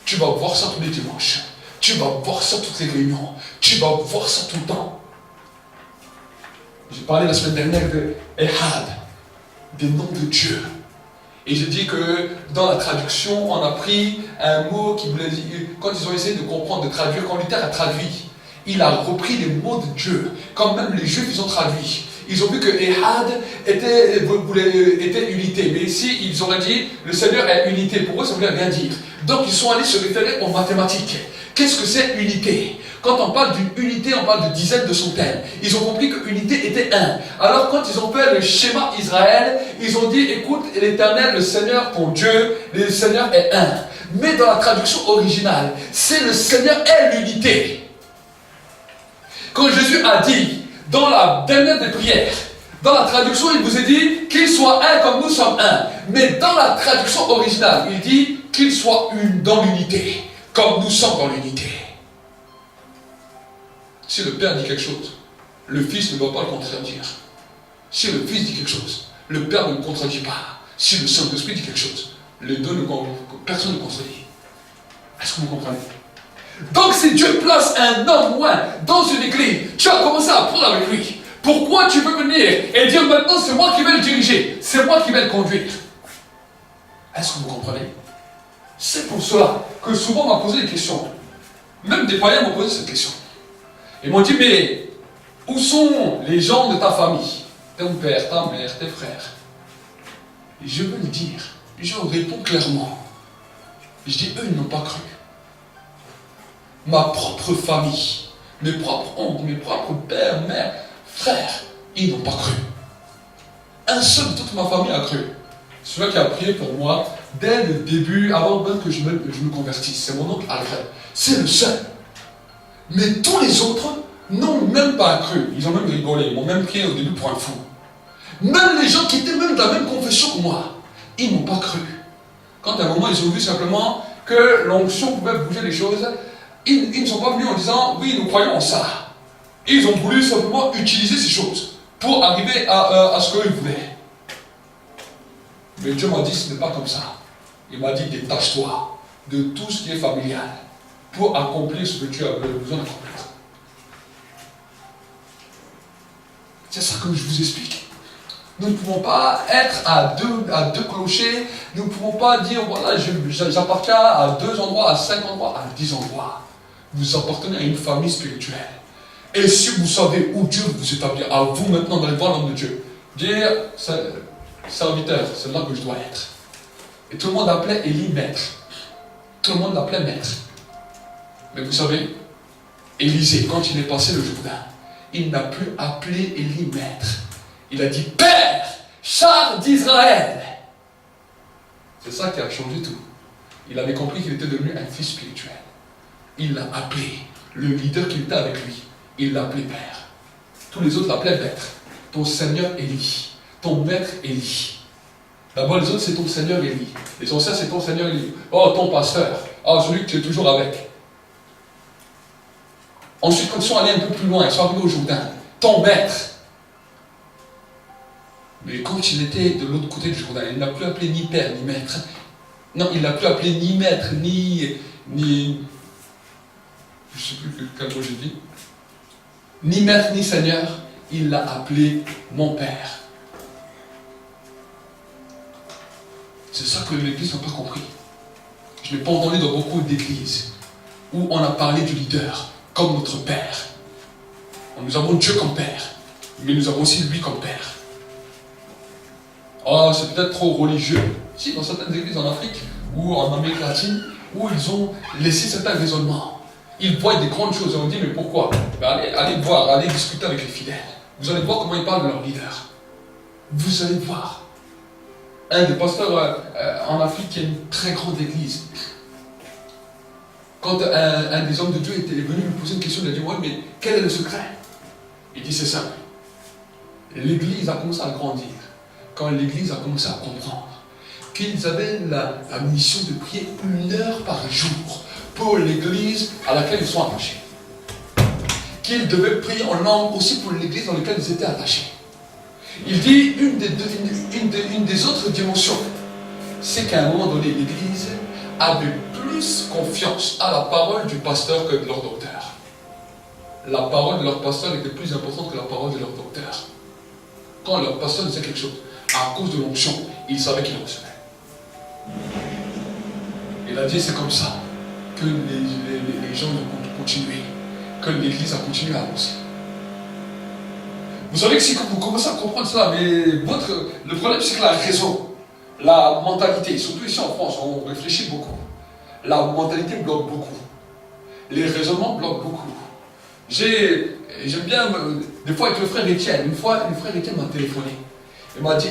tu vas voir ça tous les dimanches. Tu vas voir ça toutes les réunions. Tu vas voir ça tout le temps. J'ai parlé la semaine dernière de Ehad, des noms de Dieu. Et j'ai dit que dans la traduction, on a pris un mot qui voulait dire, quand ils ont essayé de comprendre, de traduire, quand Luther a traduit, il a repris les mots de Dieu, quand même les Juifs ils ont traduit. Ils ont vu que Ehad était unité. Mais ici, ils auraient dit, le Seigneur est unité. Pour eux, ça ne voulait rien dire. Donc, ils sont allés se référer aux mathématiques. Qu'est-ce que c'est unité? Quand on parle d'une unité, on parle de dizaines de centaines. Ils ont compris que unité était un. Alors, quand ils ont fait le schéma Israël, ils ont dit, écoute, l'Éternel, le Seigneur, ton Dieu, le Seigneur est un. Mais dans la traduction originale, c'est le Seigneur est l'unité. Quand Jésus a dit, dans la dernière des prières, dans la traduction, il vous a dit qu'il soit un comme nous sommes un. Mais dans la traduction originale, il dit qu'il soit une dans l'unité, comme nous sommes dans l'unité. Si le Père dit quelque chose, le Fils ne doit pas le contredire. Si le Fils dit quelque chose, le Père ne le contredit pas. Si le Saint-Esprit dit quelque chose, les deux personne ne contredit. Est-ce que vous comprenez? Donc si Dieu place un homme moins dans une église, tu as commencé à prendre avec lui. Pourquoi tu veux venir et dire maintenant c'est moi qui vais le diriger, c'est moi qui vais le conduire? Est-ce que vous comprenez? C'est pour cela que souvent on m'a posé des questions. Même des païens m'ont posé cette question. Ils m'ont dit, mais où sont les gens de ta famille? Ton père, ta mère, tes frères? Et je veux le dire, je réponds clairement. Je dis, eux ils n'ont pas cru. Ma propre famille Mes propres oncles, mes propres pères, mères, frères, ils n'ont pas cru. Un seul de toute ma famille a cru. Celui qui a prié pour moi dès le début, avant même que je me convertisse. C'est mon oncle Alfred. C'est le seul. Mais tous les autres n'ont même pas cru. Ils ont même rigolé. Ils m'ont même pris au début pour un fou. Même les gens qui étaient même de la même confession que moi, ils n'ont pas cru. Quand à un moment ils ont vu simplement que l'onction pouvait bouger les choses, ils ne sont pas venus en disant oui, nous croyons en ça. Ils ont voulu simplement utiliser ces choses pour arriver à ce qu'ils voulaient. Mais Dieu m'a dit ce n'est pas comme ça. Il m'a dit détache-toi de tout ce qui est familial pour accomplir ce que tu as besoin d'accomplir. C'est ça que je vous explique. Nous ne pouvons pas être à deux clochers. Nous ne pouvons pas dire, voilà, j'appartiens à 2 endroits, à 5 endroits, à 10 endroits. Vous appartenez à une famille spirituelle. Et si vous savez où Dieu vous établit, à vous maintenant d'aller voir l'homme de Dieu, dire, serviteur, c'est là que je dois être. Et tout le monde appelait Élie maître. Tout le monde l'appelait maître. Mais vous savez, Élisée, quand il est passé le Jourdain, il n'a plus appelé Élie maître. Il a dit Père, char d'Israël. C'est ça qui a changé tout. Il avait compris qu'il était devenu un fils spirituel. Il l'a appelé. Le leader qui était avec lui, il l'a appelé Père. Tous les autres l'appelaient maître. Ton Seigneur Élie. Ton maître Élie. D'abord les autres c'est ton Seigneur Élie. Les anciens c'est ton Seigneur Élie. Oh ton pasteur. Oh celui que tu es toujours avec. Ensuite quand ils sont allés un peu plus loin, ils sont arrivés au Jourdain. Ton maître. Mais quand il était de l'autre côté du Jourdain, il n'a plus appelé ni père ni maître. Non, il n'a plus appelé ni maître, ni je ne sais plus quel mot j'ai dit. Ni maître, ni seigneur, il l'a appelé mon père. C'est ça que l'Église n'a pas compris. Je n'ai pas entendu dans beaucoup d'églises où on a parlé du leader comme notre père. Nous avons Dieu comme père, mais nous avons aussi lui comme père. Oh, c'est peut-être trop religieux. Si, dans certaines églises en Afrique ou en Amérique latine, où ils ont laissé certains raisonnements. Ils voient des grandes choses et on dit, mais pourquoi? Allez voir, allez discuter avec les fidèles. Vous allez voir comment ils parlent de leur leader. Vous allez voir. Un des pasteurs en Afrique qui a une très grande église, quand un des hommes de Dieu était venu lui poser une question, il a dit, ouais, mais quel est le secret? Il dit, c'est simple. L'église a commencé à grandir. Quand l'église a commencé à comprendre qu'ils avaient la mission de prier 1 heure par jour pour l'église à laquelle ils sont attachés. Qu'ils devaient prier en langue aussi pour l'église dans laquelle ils étaient attachés. Il dit une des autres dimensions, c'est qu'à un moment donné, l'église avait plus confiance à la parole du pasteur que de leur docteur. La parole de leur pasteur était plus importante que la parole de leur docteur. Quand leur pasteur disait quelque chose, à cause de l'onction, il savait qu'il recevait. Il a dit c'est comme ça que les gens ont continué, que l'église a continué à avancer. Vous savez que si vous commencez à comprendre cela, mais le problème c'est que la raison, la mentalité, surtout ici en France, on réfléchit beaucoup. La mentalité bloque beaucoup. Les raisonnements bloquent beaucoup. J'aime bien, des fois avec le frère Étienne, une fois le frère Étienne m'a téléphoné. Il m'a dit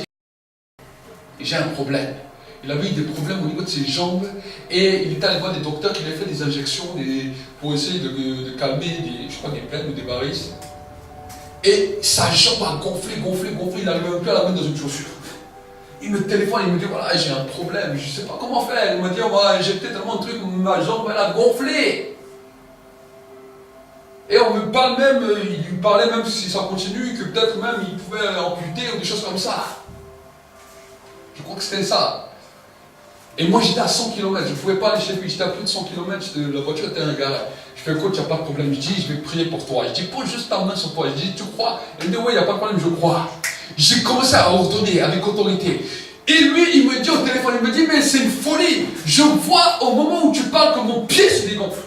j'ai un problème. Il avait eu des problèmes au niveau de ses jambes et il était allé voir des docteurs qui lui avaient fait des injections pour essayer de calmer des plaines ou des varices. Et sa jambe a gonflé, il n'arrivait même plus à la mettre dans une chaussure. Il me téléphone, il me dit voilà, j'ai un problème, je ne sais pas comment faire. Il m'a dit on va injecter tellement de trucs, ma jambe elle a gonflé. Et on me parle même, il lui parlait même si ça continue, que peut-être même il pouvait amputer ou des choses comme ça. Je crois que c'était ça. Et moi j'étais à 100 km, je ne pouvais pas aller chez lui, j'étais à plus de 100 km, la voiture était un garage. Je fais coach, il n'y a pas de problème. Je dis, je vais prier pour toi. Je dis, pose juste ta main sur toi. Je dis, tu crois? Il me dit, oui, il n'y a pas de problème, je crois. J'ai commencé à ordonner avec autorité. Et lui, il me dit au téléphone, il me dit, mais c'est une folie. Je vois au moment où tu parles que mon pied se dégonfle.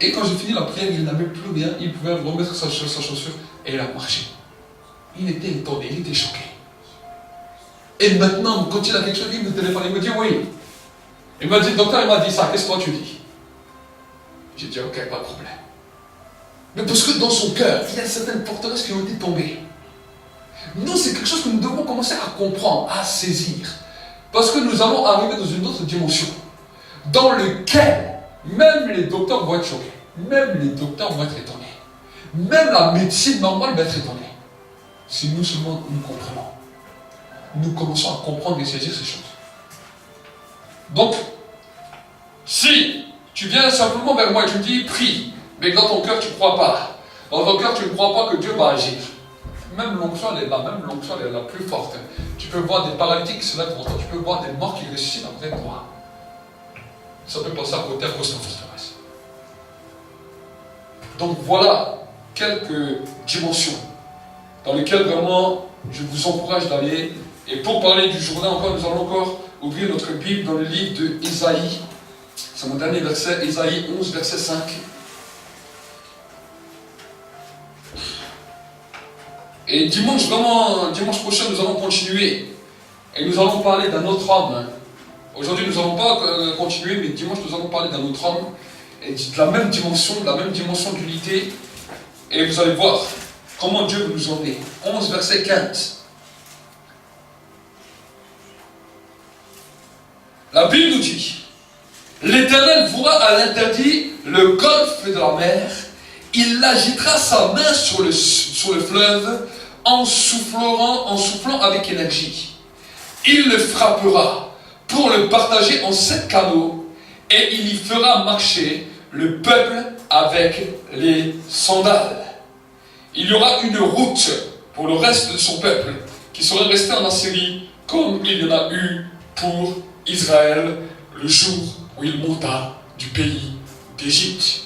Et quand j'ai fini la prière, il n'avait plus rien. Il pouvait remettre sa chaussure et il a marché. Il était étonné, il était choqué. Et maintenant, quand il a quelque chose, il me téléphone, il me dit, oui. Il m'a dit, docteur, il m'a dit ça, qu'est-ce que toi tu dis? J'ai dit, ok, pas de problème. Mais parce que dans son cœur, il y a certaines forteresses qui ont été tombées. Nous, c'est quelque chose que nous devons commencer à comprendre, à saisir. Parce que nous allons arriver dans une autre dimension, dans laquelle même les docteurs vont être choqués, même les docteurs vont être étonnés, même la médecine normale va être étonnée. Si nous seulement nous comprenons, nous commençons à comprendre et saisir ces choses. Donc, si tu viens simplement vers moi et tu me dis, prie, mais que dans ton cœur tu ne crois pas, dans ton cœur tu ne crois pas que Dieu va agir, même l'onction elle est là, même l'onction elle est la plus forte. Tu peux voir des paralytiques qui se lèvent pour toi, tu peux voir des morts qui ressuscitent après toi. Ça peut passer à côté à cause de la forteresse. Donc voilà quelques dimensions dans lesquelles vraiment je vous encourage d'aller. Et pour parler du journal encore, nous allons encore ouvrir notre Bible dans le livre de Ésaïe. C'est mon dernier verset, Ésaïe 11, verset 5. Et dimanche prochain, nous allons continuer. Et nous allons parler d'un autre homme. Aujourd'hui, nous n'allons pas continuer, mais dimanche, nous allons parler d'un autre homme. Et de la même dimension d'unité. Et vous allez voir comment Dieu veut nous emmener. 11, verset 15. La Bible nous dit, l'Éternel vouera à l'interdit le golfe de la mer, il agitera sa main sur le fleuve en soufflant avec énergie. Il le frappera pour le partager en 7 canaux et il y fera marcher le peuple avec les sandales. Il y aura une route pour le reste de son peuple qui sera resté en Assyrie comme il y en a eu pour Israël le jour où il monta du pays d'Égypte.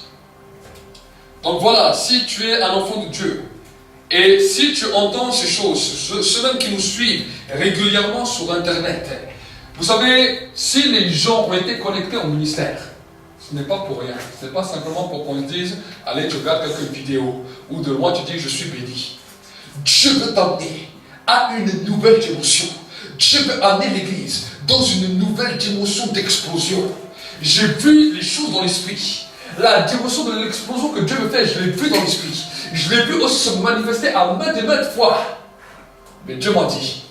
Donc voilà, si tu es un enfant de Dieu, et si tu entends ces choses, ceux même qui nous suivent régulièrement sur Internet, vous savez, si les gens ont été connectés au ministère, ce n'est pas pour rien, ce n'est pas simplement pour qu'on se dise, allez, tu regardes quelques vidéos, ou de loin tu dis, je suis béni. Dieu veut t'amener à une nouvelle dimension. Dieu veut amener l'Église dans une nouvelle dimension d'explosion. J'ai vu les choses dans l'esprit. La dimension de l'explosion que Dieu veut faire, je l'ai vu dans l'esprit. Je l'ai vu aussi se manifester à maintes et maintes fois. Mais Dieu m'a dit,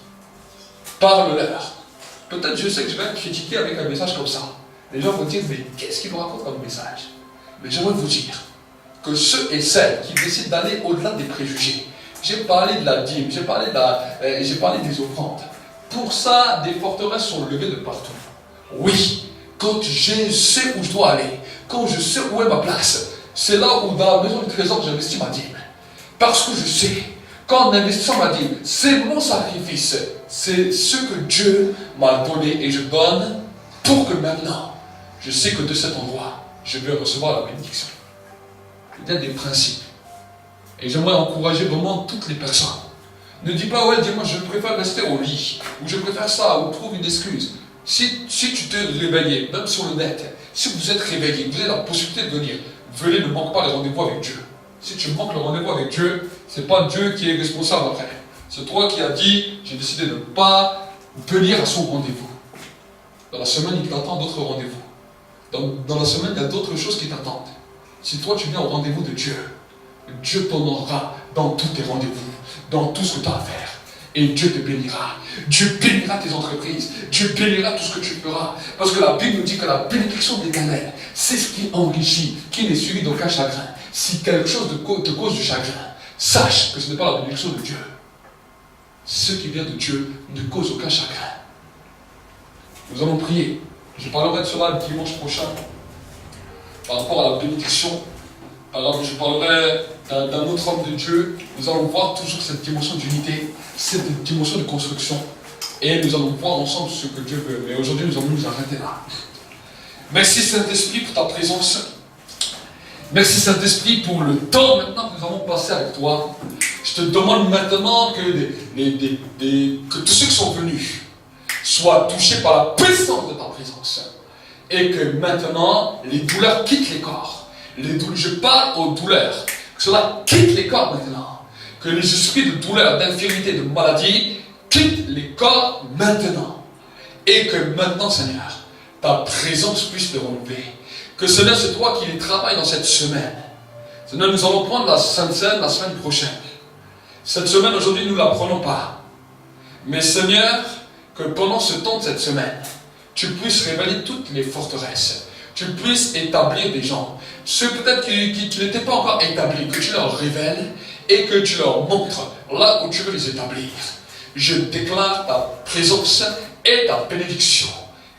parle-leur. Peut-être je sais que je vais être critiqué avec un message comme ça. Les gens vont dire, mais qu'est-ce qu'il nous raconte comme message? Mais j'aimerais vous dire que ceux et celles qui décident d'aller au-delà des préjugés, j'ai parlé de la dîme, j'ai parlé des offrandes. Pour ça, des forteresses sont levées de partout. Oui, quand je sais où je dois aller, quand je sais où est ma place, c'est là où dans la maison du trésor j'investis ma dîme. Parce que je sais qu'en investissant ma dîme, c'est mon sacrifice, c'est ce que Dieu m'a donné et je donne pour que maintenant, je sais que de cet endroit, je vais recevoir la bénédiction. Il y a des principes. Et j'aimerais encourager vraiment toutes les personnes. Ne dis pas, ouais, dis-moi, je préfère rester au lit, ou je préfère ça, ou trouve une excuse. Si tu t'es réveillé, même sur le net, si vous êtes réveillé, vous avez la possibilité de venir, venez, ne manque pas les rendez-vous avec Dieu. Si tu manques le rendez-vous avec Dieu, ce n'est pas Dieu qui est responsable après. C'est toi qui as dit, j'ai décidé de ne pas venir à son rendez-vous. Dans la semaine, il t'attend d'autres rendez-vous. Dans la semaine, il y a d'autres choses qui t'attendent. Si toi, tu viens au rendez-vous de Dieu, Dieu t'honorera dans tous tes rendez-vous, dans tout ce que tu as à faire. Et Dieu te bénira. Dieu bénira tes entreprises. Dieu bénira tout ce que tu feras. Parce que la Bible nous dit que la bénédiction de l'Éternel, c'est ce qui enrichit, qui n'est suivi d'aucun chagrin. Si quelque chose te cause du chagrin, sache que ce n'est pas la bénédiction de Dieu. Ce qui vient de Dieu ne cause aucun chagrin. Nous allons prier. Je parlerai de cela le dimanche prochain. Par rapport à la bénédiction, alors je parlerai d'un autre homme de Dieu. Nous allons voir toujours cette dimension d'unité, cette dimension de construction. Et nous allons voir ensemble ce que Dieu veut. Mais aujourd'hui, nous allons nous arrêter là. Merci Saint-Esprit pour ta présence. Merci Saint-Esprit pour le temps maintenant que nous allons passer avec toi. Je te demande maintenant que tous ceux qui sont venus soient touchés par la puissance de ta présence. Et que maintenant, les douleurs quittent les corps. Je parle aux douleurs. Que cela quitte les corps maintenant. Que les esprits de douleur, d'infirmité, de maladie quittent les corps maintenant. Et que maintenant, Seigneur, ta présence puisse te relever. que Seigneur, c'est toi qui les travailles dans cette semaine. Seigneur, nous allons prendre la Sainte Seine la semaine prochaine. Cette semaine, aujourd'hui, nous ne la prenons pas. Mais Seigneur, que pendant ce temps de cette semaine, tu puisses révéler toutes les forteresses. Tu puisses établir des gens. Ceux peut-être qui n'étaient pas encore établis, que tu leur révèles et que tu leur montres là où tu veux les établir. Je déclare ta présence et ta bénédiction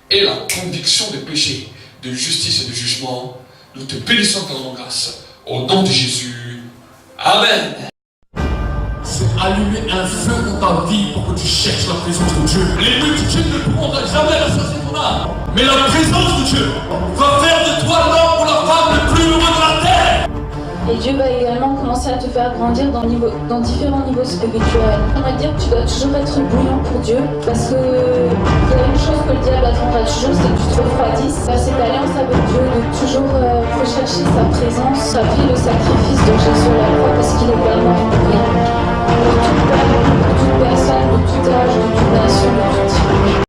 et la conviction des péchés, de justice et de jugement. Nous te bénissons et te rendons grâce. Au nom de Jésus. Amen. C'est allumer un feu dans ta vie pour que tu cherches la présence de Dieu. Les multitudes ne pourront jamais rassasier ton âme. Mais la présence de Dieu va faire de toi l'homme ou la femme le plus heureux de la terre. Et Dieu va également commencer à te faire grandir dans différents niveaux spirituels. J'aimerais dire que tu dois toujours être bouillant pour Dieu, parce que il y a une chose que le diable attendra toujours, c'est que tu te refroidisses. Cette alliance avec Dieu, de toujours rechercher sa présence, sa vie, le sacrifice de Jésus sur la croix, parce qu'il est vraiment brillant. Pour toute personne, de tout âge, de toute nation, de tout type.